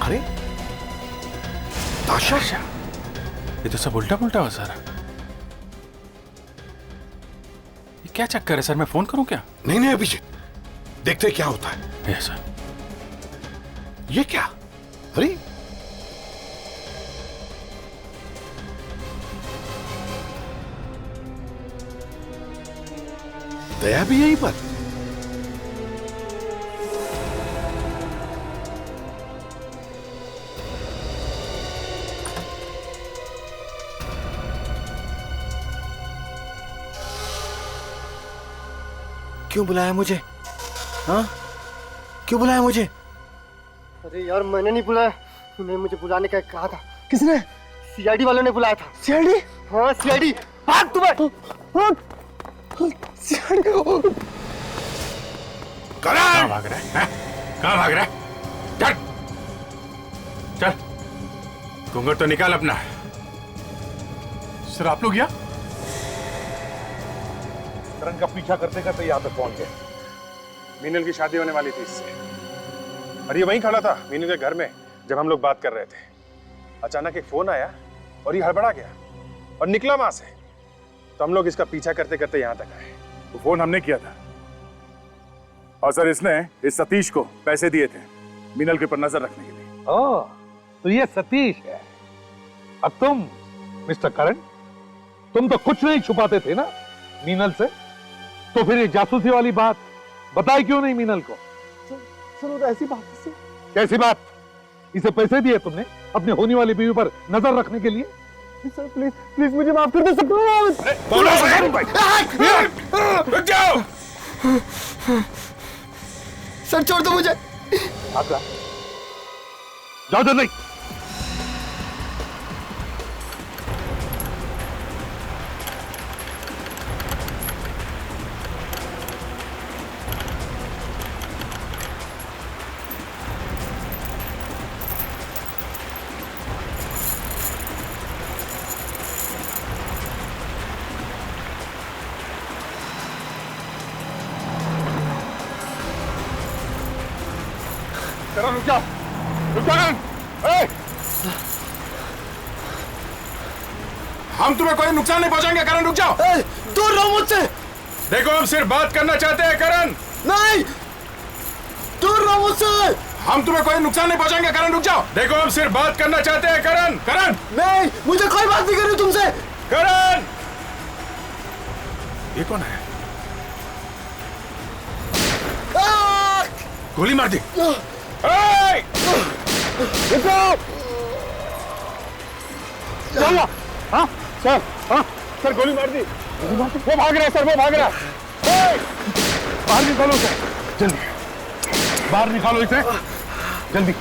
अरे ताशा, ये तो सब उल्टा पुल्टा हो सारा। ये क्या चक्कर है सर? मैं फोन करूं क्या? नहीं अभिजीत, देखते क्या होता है। Yes sir. ये क्या? अरे दया भी यहीं पर। क्यों बुलाया मुझे? हाँ, क्यों बुलाया मुझे? अरे यार, मैंने नहीं बुलाया, तूने मुझे बुलाने का कहा था। किसने? सीआईडी वालों ने बुलाया था। सीआईडी? हाँ सीआईडी। भाग तू, भाग। सीआईडी। कहाँ भाग रहा है? कहाँ भाग रहा है? चल चल, घूंघट तो निकाल अपना। सर, आप लोग यहाँ? करण का पीछा करते करते यहाँ पे पहुंच गए। मीनल की शादी होने वाली थी इससे, और ये वहीं खड़ा था मीनल के घर में जब हम लोग बात कर रहे थे। अचानक एक फोन आया और ये हड़बड़ा गया और निकला वहां से। तो हम लोग इसका पीछा करते करते यहाँ तक आए। वो फोन हमने किया था और सर इसने इस सतीश को पैसे दिए थे मीनल के ऊपर नजर रखने के लिए। ओह, तो ये सतीश है। अब तुम मिस्टर करण, तुम तो कुछ नहीं छुपाते थे ना मीनल से, तो फिर ये जासूसी वाली बात बताई क्यों नहीं मीनल को? सर ऐसी बात है। कैसी बात? इसे पैसे दिए तुमने अपने होने वाली बीवी पर नजर रखने के लिए? सर प्लीज प्लीज मुझे माफ कर दो सर। रुक जाओ। सर छोड़ दो मुझे। जाओ तो नहीं। करण रुक जाओ, रुक जाओ करण। हम तुम्हें कोई नुकसान नहीं पहुंचाएंगे करण, रुक जाओ। दूर रहो मुझसे। देखो, हम सिर्फ बात करना चाहते हैं करण। नहीं, दूर रहो मुझसे। हम तुम्हें कोई नुकसान नहीं पहुंचाएंगे करण, रुक जाओ। देखो, हम सिर्फ बात करना चाहते हैं करण। करण नहीं, मुझे कोई बात नहीं करनी तुमसे। करण, ये कौन है? गोली मार दी। क्या हुआ? हाँ सर, हाँ सर गोली मार दी। वो भाग रहा है सर, वो भाग रहा है। बाहर निकालो उसे, जल्दी बाहर निकालो इसे, जल्दी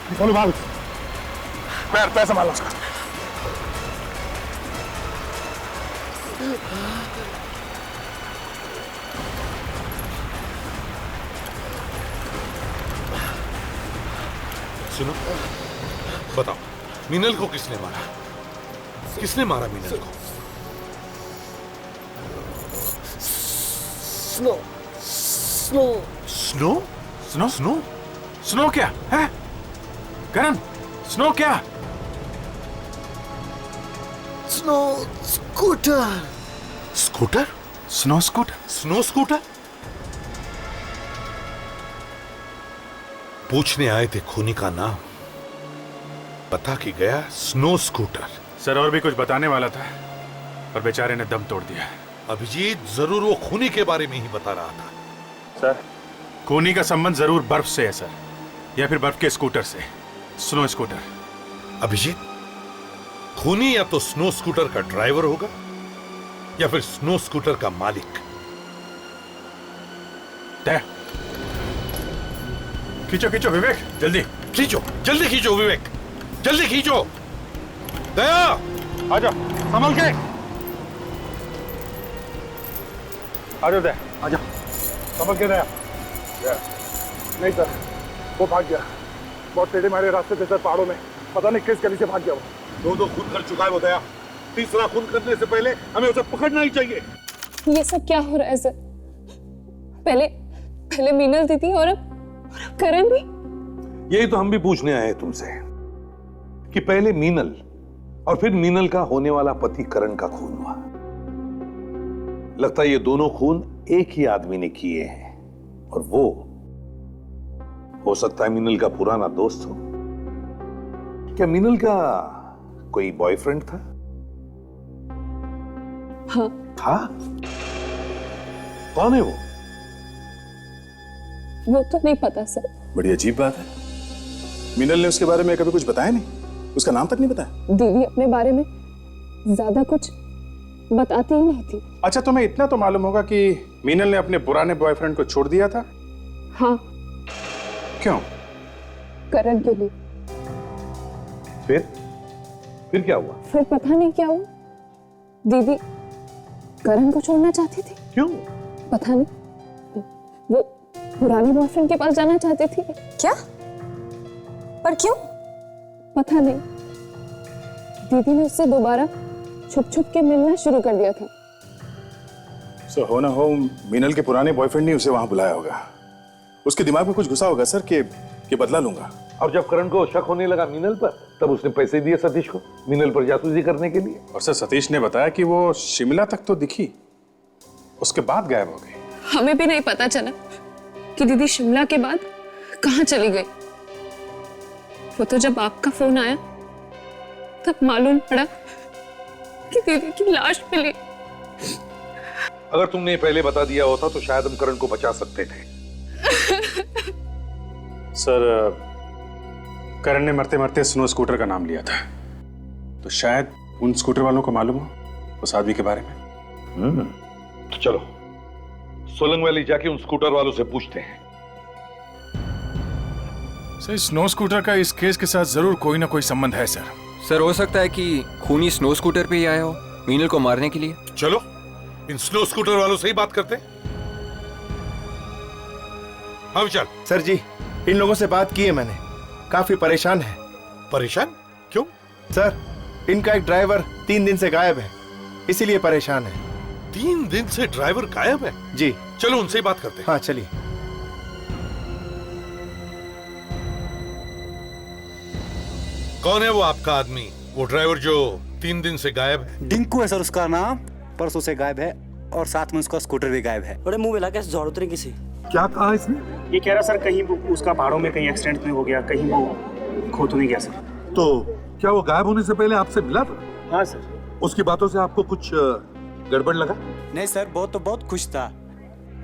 निकालो बाहर। पैर संभालो उसका। सुनो, बताओ मीनल को किसने मारा? किसने मारा मीनल को? Snow snow snow snow snow snow क्या है? करण, स्नो क्या? Snow scooter. Scooter? Snow scooter? Snow scooter? पूछने आए थे खूनी का नाम, बता के गया स्नो स्कूटर। सर और भी कुछ बताने वाला था पर बेचारे ने दम तोड़ दिया। अभिजीत जरूर वो खूनी के बारे में ही बता रहा था। सर खूनी का संबंध जरूर बर्फ से है सर, या फिर बर्फ के स्कूटर से, स्नो स्कूटर। अभिजीत, खूनी या तो स्नो स्कूटर का ड्राइवर होगा या फिर स्नो स्कूटर का मालिक। तय खींचो खींचो विवेक, जल्दी खींचो, जल्दी खींचो विवेक, जल्दी खींचो। दया आजा, संभल के आजा। दया आजा, संभल के दया। नहीं सर, वो भाग गया। बहुत टेढ़े मारे रास्ते थे सर, पहाड़ों में। पता नहीं किस गली से भाग गया वो। दो खून कर चुका है वो दया। तीसरा खून करने से पहले हमें उसे पकड़ना ही चाहिए। ये सब क्या हो रहा है सर? पहले मीनल दीदी और अब करण भी। यही तो हम भी पूछने आए हैं तुमसे कि पहले मीनल और फिर मीनल का होने वाला पति करण का खून हुआ। लगता है ये दोनों खून एक ही आदमी ने किए हैं, और वो हो सकता है मीनल का पुराना दोस्त हो। क्या मीनल का कोई बॉयफ्रेंड था? हाँ। था? कौन है वो? वो तो नहीं पता सर। बड़ी अजीब बात है, मीनल ने उसके बारे में कभी कुछ बताया नहीं, उसका नाम तक नहीं बताया। दीदी अपने बारे में ज्यादा कुछ बताती ही नहीं थी। अच्छा, तुम्हें इतना तो मालूम होगा कि मीनल ने अपने पुराने बॉयफ्रेंड को छोड़ दिया था? हाँ। क्यों? करण के लिए। फिर क्या हुआ? फिर पता नहीं क्या हुआ, दीदी करण को छोड़ना चाहती थी। क्यों? पता नहीं, वो पुराने बॉयफ्रेंड के पास जाना चाहती थी। क्या? पर क्यों? पता नहीं, दीदी ने उससे दोबारा छुप छुप के मिलना शुरू कर दिया था। सो हो ना हो मीनल के पुराने बॉयफ्रेंड ने उसे वहां बुलाया होगा। उसके दिमाग में कुछ घुसा होगा सर कि बदला लूंगा। और जब करण को शक होने लगा मीनल पर, तब उसने पैसे दिए सतीश को मीनल पर जासूसी करने के लिए। और सर सतीश ने बताया कि वो शिमला तक तो दिखी, उसके बाद गायब हो गई। हमें भी नहीं पता चला कि दीदी शिमला के बाद कहाँ चली गई। वो तो जब आपका फोन आया तब मालूम पड़ा कि दीदी की लाश मिली। अगर तुमने पहले बता दिया होता तो शायद हम करण को बचा सकते थे। सर करण ने मरते मरते स्नो स्कूटर का नाम लिया था, तो शायद उन स्कूटर वालों को मालूम हो उस आदमी के बारे में। तो चलो सोलंग वैली जाके उन स्कूटर वालों से पूछते हैं। सर स्नो स्कूटर का इस केस के साथ जरूर कोई ना कोई संबंध है सर। सर हो सकता है कि खूनी स्नो स्कूटर पे ही आया हो मीनल को मारने के लिए। चलो इन स्नो स्कूटर वालों से ही बात करते हैं। हाँ विशाल। सर जी, इन लोगों से बात की है मैंने, काफी परेशान है। परेशान? क्यों? सर इनका एक ड्राइवर 3 दिन से गायब है, इसीलिए परेशान है। 3 दिन से ड्राइवर गायब है? जी। चलो उनसे ही बात करते हैं। हाँ चलिए। कौन है वो आपका आदमी, वो ड्राइवर जो 3 दिन से गायब है? डिंकू है सर उसका नाम, परसों से गायब है और साथ में उसका स्कूटर भी गायब है। बड़े मुंह मिला के जोड़ उतरे किसी। क्या कहा इसने? ये कह रहा सर कहीं उसका पहाड़ों में कहीं एक्सीडेंट में हो गया, कहीं वो खो तो नहीं गया सर। तो क्या वो गायब होने से पहले आपसे मिला था? हाँ सर। उसकी बातों से आपको कुछ गड़बड़ लगा? नहीं सर, वो तो बहुत खुश था,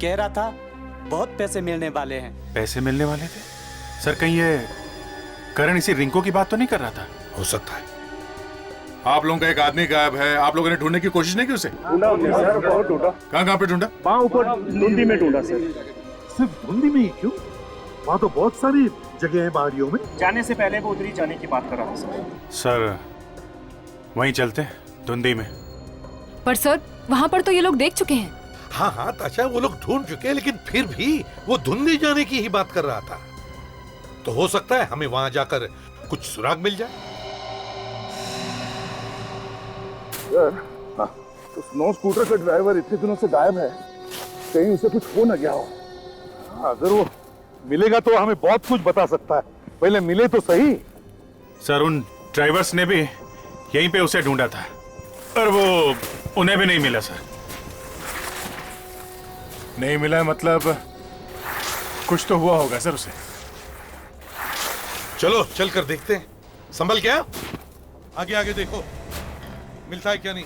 कह रहा था बहुत पैसे मिलने वाले हैं। पैसे मिलने वाले थे? सर कहीं ये करण इसी रिंको की बात तो नहीं कर रहा था? हो सकता है। आप लोगों का एक आदमी गायब है, आप लोगों ने ढूंढने की कोशिश नहीं की उसे? ढूंढा हमने सर, बहुत ढूंढा। कहाँ पे ढूंढा? वहाँ ऊपर धुंधी में ढूंढा सर। सिर्फ धुंधी में ही क्यों? वहाँ तो बहुत सारी जगह है पहाड़ियों में। जाने से पहले वो उधर ही जाने की बात कर रहा था सर। सर वहीं चलते हैं, धुंधी में। पर सर वहाँ पर तो ये लोग देख चुके हैं। हाँ हाँ ताशा, वो लोग ढूंढ चुके हैं, लेकिन फिर भी वो धुंधी जाने की ही बात कर रहा था। तो हो सकता है हमें वहां जाकर कुछ सुराग मिल जाए। तो स्नो स्कूटर का ड्राइवर इतने दिनों से गायब है, कहीं उसे कुछ हो ना गया हो। अगर वो मिलेगा तो हमें बहुत कुछ बता सकता है। पहले मिले तो सही। सर उन ड्राइवर्स ने भी यहीं पे उसे ढूंढा था और वो उन्हें भी नहीं मिला सर। नहीं मिला मतलब कुछ तो हुआ होगा सर उसे। चलो चल कर देखते हैं। संभल क्या, आगे आगे देखो मिलता है क्या नहीं।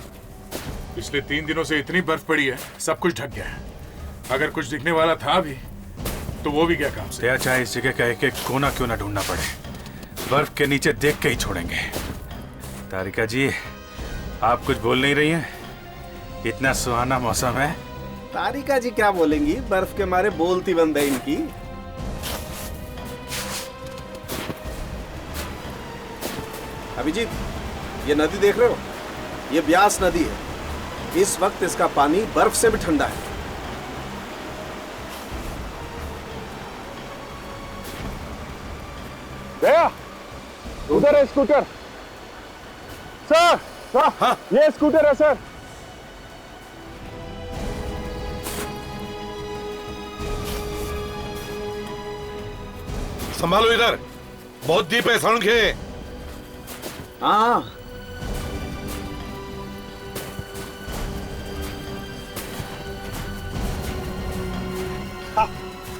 पिछले 3 दिनों से इतनी बर्फ पड़ी है, सब कुछ ढक गया है। अगर कुछ दिखने वाला था भी तो वो भी गया काम से। या चाहे इस जगह का एक एक कोना क्यों ना ढूंढना पड़े, बर्फ के नीचे देख के ही छोड़ेंगे। तारिका जी आप कुछ बोल नहीं रही हैं? इतना सुहाना मौसम है। तारिका जी क्या बोलेंगी, बर्फ के मारे बोलती बंद है इनकी। अभिजीत ये नदी देख रहे हो, ये ब्यास नदी है। इस वक्त इसका पानी बर्फ से भी ठंडा है। गया उधर है स्कूटर। सर सर हाँ। ये स्कूटर है सर। संभालो इधर, बहुत डीप है सड़क है। हाँ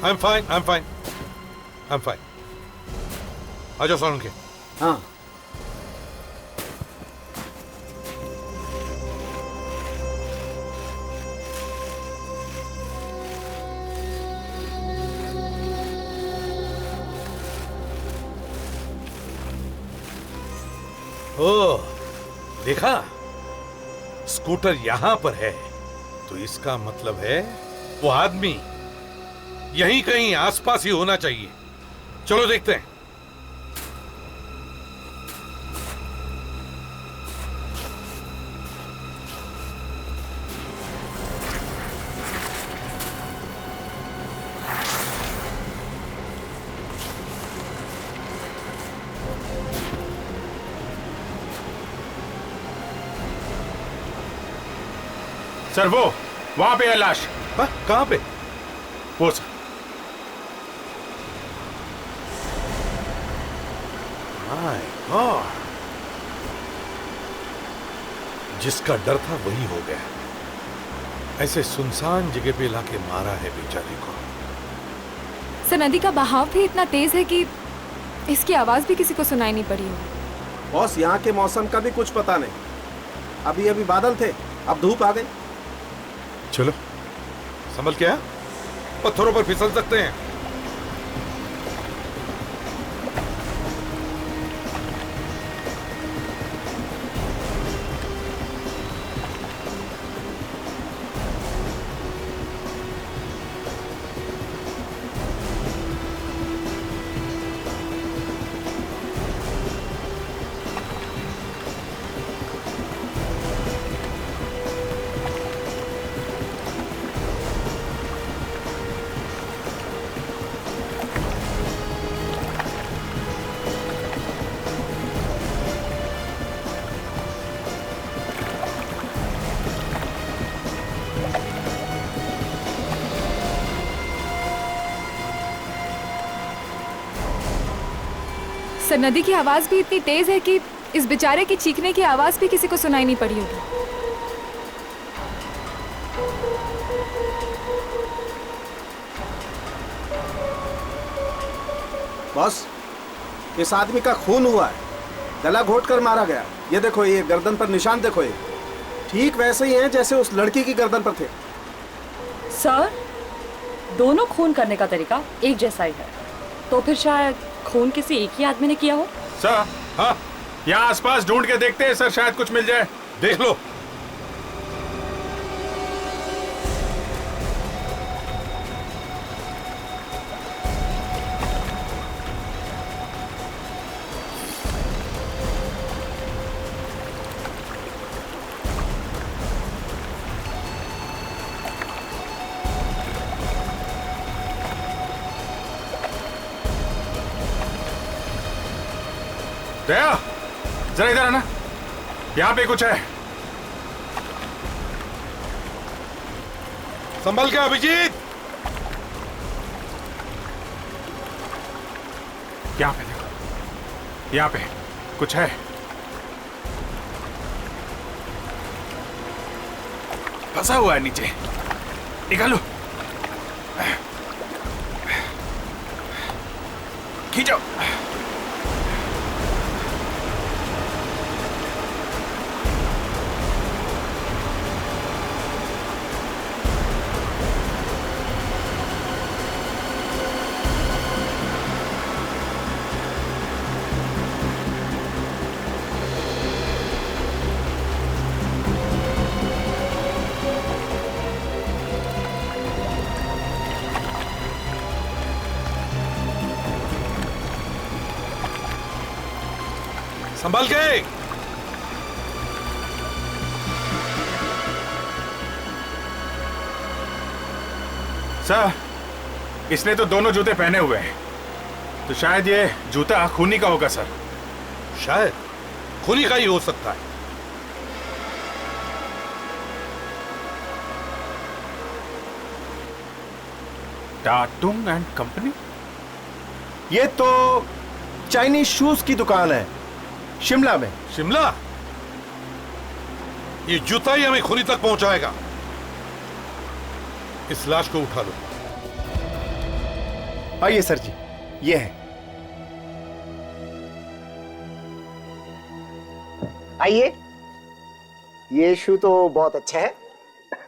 I'm fine, I'm fine, I'm fine. आ जाओ सड़क के। हाँ ओह देखा, स्कूटर यहां पर है तो इसका मतलब है वो आदमी यहीं कहीं आसपास ही होना चाहिए। चलो देखते हैं। सर वो वहां पे है लाश। कहां पे? वो सर। माय गॉड, जिसका डर था वही हो गया। ऐसे सुनसान जगह पे लाके मारा है बेचारे को। सर नदी का बहाव भी इतना तेज है कि इसकी आवाज भी किसी को सुनाई नहीं पड़ी होगी। बॉस यहाँ के मौसम का भी कुछ पता नहीं। अभी अभी बादल थे, अब धूप आ गई। चलो संभल क्या, पत्थरों पर फिसल सकते हैं। सर नदी की आवाज भी इतनी तेज है कि इस बेचारे की चीखने की आवाज भी किसी को सुनाई नहीं पड़ी होगी। बॉस इस आदमी का खून हुआ है, गला घोट कर मारा गया। ये देखो, ये गर्दन पर निशान देखो, ये ठीक वैसे ही हैं जैसे उस लड़की की गर्दन पर थे। सर दोनों खून करने का तरीका एक जैसा ही है, तो फिर शायद खून किसी एक ही आदमी ने किया हो? सर, हाँ, यहाँ आसपास ढूंढ के देखते हैं सर, शायद कुछ मिल जाए। देख लो। दया, जरा इधर आना, यहाँ पे कुछ है। संभल के अभिजीत। यहाँ पे देखो, यहाँ पे कुछ है। फंसा हुआ है नीचे, निकालो, खींचो। संभल के। सर, इसने तो दोनों जूते पहने हुए हैं, तो शायद ये जूता खूनी का होगा सर। शायद खूनी का ही हो सकता है। टाटुंग एंड कंपनी? ये तो चाइनीज शूज की दुकान है, शिमला में। शिमला? ये जूता ही हमें खूनी तक पहुंचाएगा। इस लाश को उठा लो। आइए सर जी, ये है। आइए, ये शू तो बहुत अच्छा है।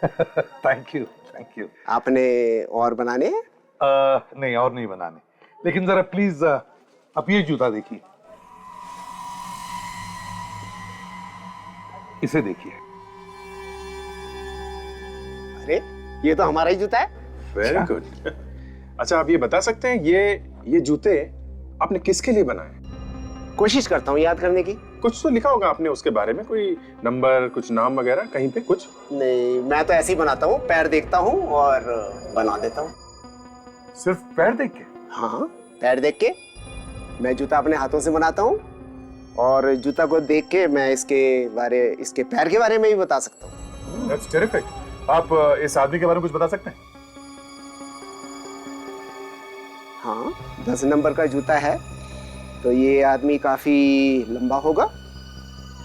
Thank you, thank you. आपने और बनाने हैं? नहीं, और नहीं बनाने, लेकिन जरा प्लीज आप ये जूता देखिए, इसे देखिए। अरे, ये तो हमारा ही जूता है। Very good. अच्छा, आप ये बता सकते हैं ये जूते आपने किसके लिए बनाए? कोशिश करता हूँ याद करने की। कुछ तो लिखा होगा आपने उसके बारे में, कोई नंबर, कुछ नाम वगैरह कहीं पे कुछ? नहीं, मैं तो ऐसे ही बनाता हूँ, पैर देखता हूँ और बना देता हूँ। सिर्फ पैर देख के? हाँ, पैर देख के मैं जूता अपने हाथों से बनाता हूँ, और जूता को देख के मैं इसके पैर के बारे में भी बता सकता हूँ। That's terrific. आप इस आदमी के बारे में कुछ बता सकते हैं? हाँ, 10 नंबर का जूता है, तो ये आदमी काफी लंबा होगा।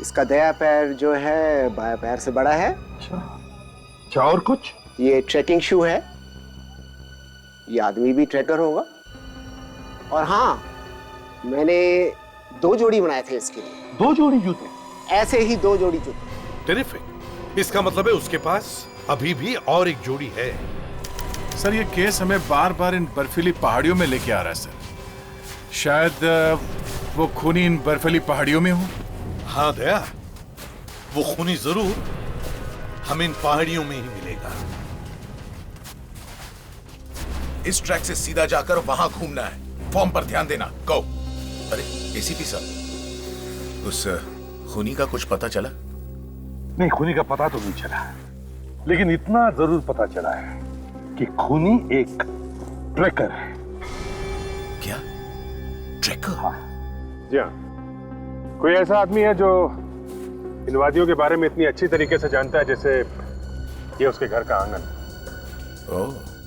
इसका दायां पैर जो है बायां पैर से बड़ा है। अच्छा, और कुछ? ये ट्रैकिंग शू है, ये आदमी भी ट्रैकर होगा। और हाँ, मैंने 2 जोड़ी बनाए थे इसके लिए। 2 जोड़ी जूते? ऐसे ही 2 जोड़ी जूते। टेरिफिक। इसका मतलब है उसके पास अभी भी और एक जोड़ी है। सर, ये केस हमें बार बार इन बर्फीली पहाड़ियों में लेके आ रहा है सर। शायद वो खूनी इन बर्फीली पहाड़ियों में हो। हाँ दया, वो खूनी जरूर हमें इन पहाड़ियों में ही मिलेगा। इस ट्रैक से सीधा जाकर वहां घूमना है। फॉर्म पर ध्यान देना। गो। अरे एसीपी साहब, उस खूनी का कुछ पता चला? नहीं, खूनी का पता तो नहीं चला, लेकिन इतना जरूर पता चला है कि खूनी एक ट्रैकर है। क्या? ट्रैकर? हाँ जी हाँ। कोई ऐसा आदमी है जो इन वादियों के बारे में इतनी अच्छी तरीके से जानता है जैसे ये उसके घर का आंगन।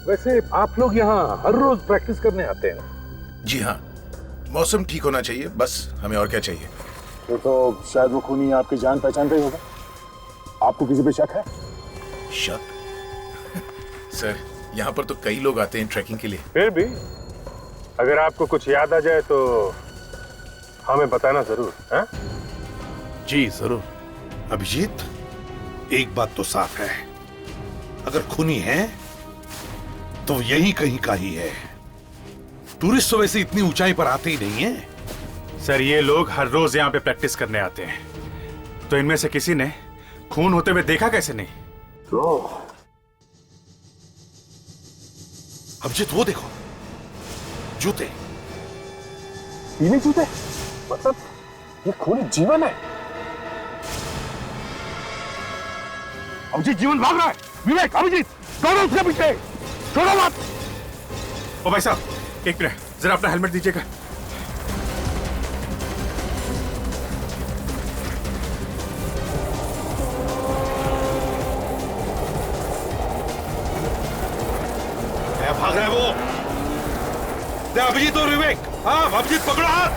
वैसे आप लोग यहाँ हर रोज प्रैक्टिस करने आते हैं ना? जी हाँ, मौसम ठीक होना चाहिए, बस हमें और क्या चाहिए। तो शायद वो खूनी आपकी जान पहचान का ही होगा। आपको किसी पे शक है? शक? सर, यहाँ पर तो कई लोग आते हैं ट्रैकिंग के लिए। फिर भी अगर आपको कुछ याद आ जाए तो हमें बताना जरूर। है? जी जरूर। अभिजीत, एक बात तो साफ है, अगर खूनी है तो यही कहीं का ही है। टूरिस्ट तो वैसे इतनी ऊंचाई पर आते ही नहीं है। सर ये लोग हर रोज यहाँ पे प्रैक्टिस करने आते हैं, तो इनमें से किसी ने खून होते हुए देखा कैसे नहीं? तो अभिजीत वो देखो, जूते। पीले जूते? मतलब ये खूनी जीवन है। अभिजीत जीवन भाग रहा है। विवेक, अभिजीत दौड़ो उसके पीछे, छोड़ो मत। ओ भाई साहब, एक मिनट, जरा अपना हेलमेट दीजिएगा। भाग रहा है वो। दे अभिजीत और विवेक। हाँ अभिजीत पकड़ो हाथ,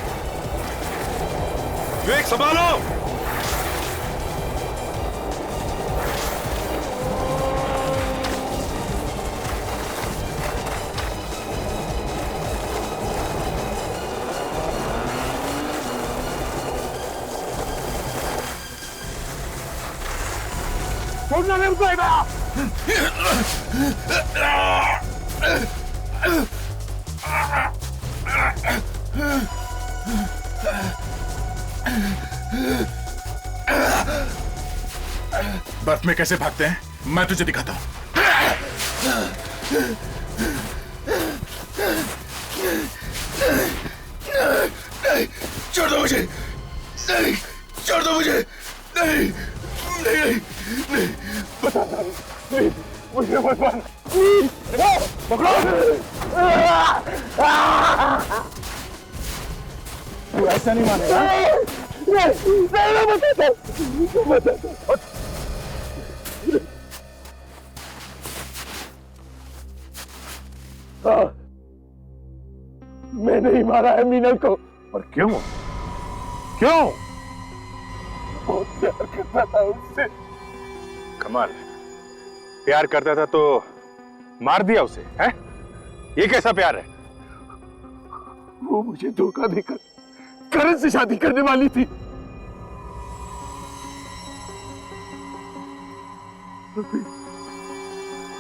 विवेक संभालो। छोड़ना नहीं उठाएगा। बर्फ में कैसे भागते हैं मैं तुझे दिखाता हूं। छोड़ दो मुझे, नहीं छोड़ दो मुझे, नहीं नहीं नहीं, नहीं मुझे मत मार, पकड़ो। तू ऐसा नहीं मानेगा। नहीं बताता। मैंने ही मारा है मीनल को। पर क्यों? क्यों? बहुत प्यार करता था उससे। कमाल है, प्यार करता था तो मार दिया उसे, हैं? ये कैसा प्यार है? वो मुझे धोखा देकर करण से शादी करने वाली थी।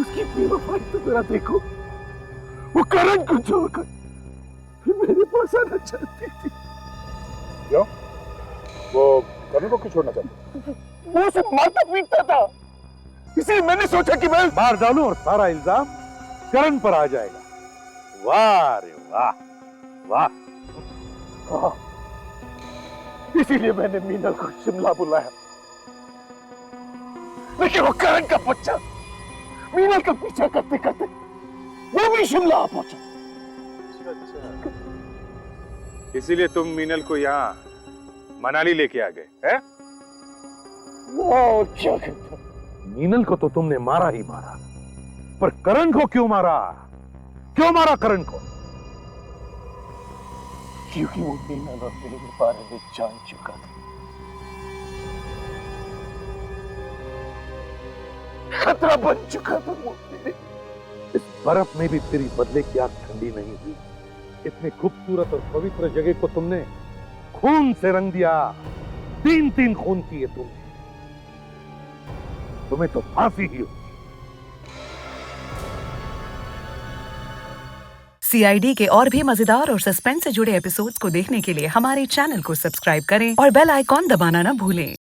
उसकी बेवफाई तो जरा देखो। वो करण को छोड़कर मेरे पास आना चाहती थी। क्यों? वो करण को क्यों छोड़ना चाहती? वो उसे मारता पीटता था, इसलिए मैंने सोचा कि मैं मार डालूं और सारा इल्जाम करण पर आ जाएगा। वाह रे वाह, वाह। हाँ, इसीलिए मैंने मीनल को शिमला बुलाया, लेकिन वो करण का बच्चा मीनल का पीछा करते करते वो भी शिमला आ पहुंचा। इसीलिए तुम मीनल को यहाँ मनाली लेके आ गए, हैं? वो क्या करता? मीनल को तो तुमने मारा ही मारा, पर करण को क्यों मारा? क्यों मारा करण को? क्योंकि वो मीनल और मेरे बारे में जान चुका था। खतरा बन चुका था वो मेरे। इस बर्फ में भी तेरी बदले की आग ठंडी नहीं हुई। इतनी खूबसूरत और पवित्र जगह को तुमने खून से रंग दिया। 3-3 खून किए तुमने। तुम्हें तो फांसी ही हो। CID के और भी मजेदार और सस्पेंस से जुड़े एपिसोड्स को देखने के लिए हमारे चैनल को सब्सक्राइब करें और बेल आइकॉन दबाना ना भूलें।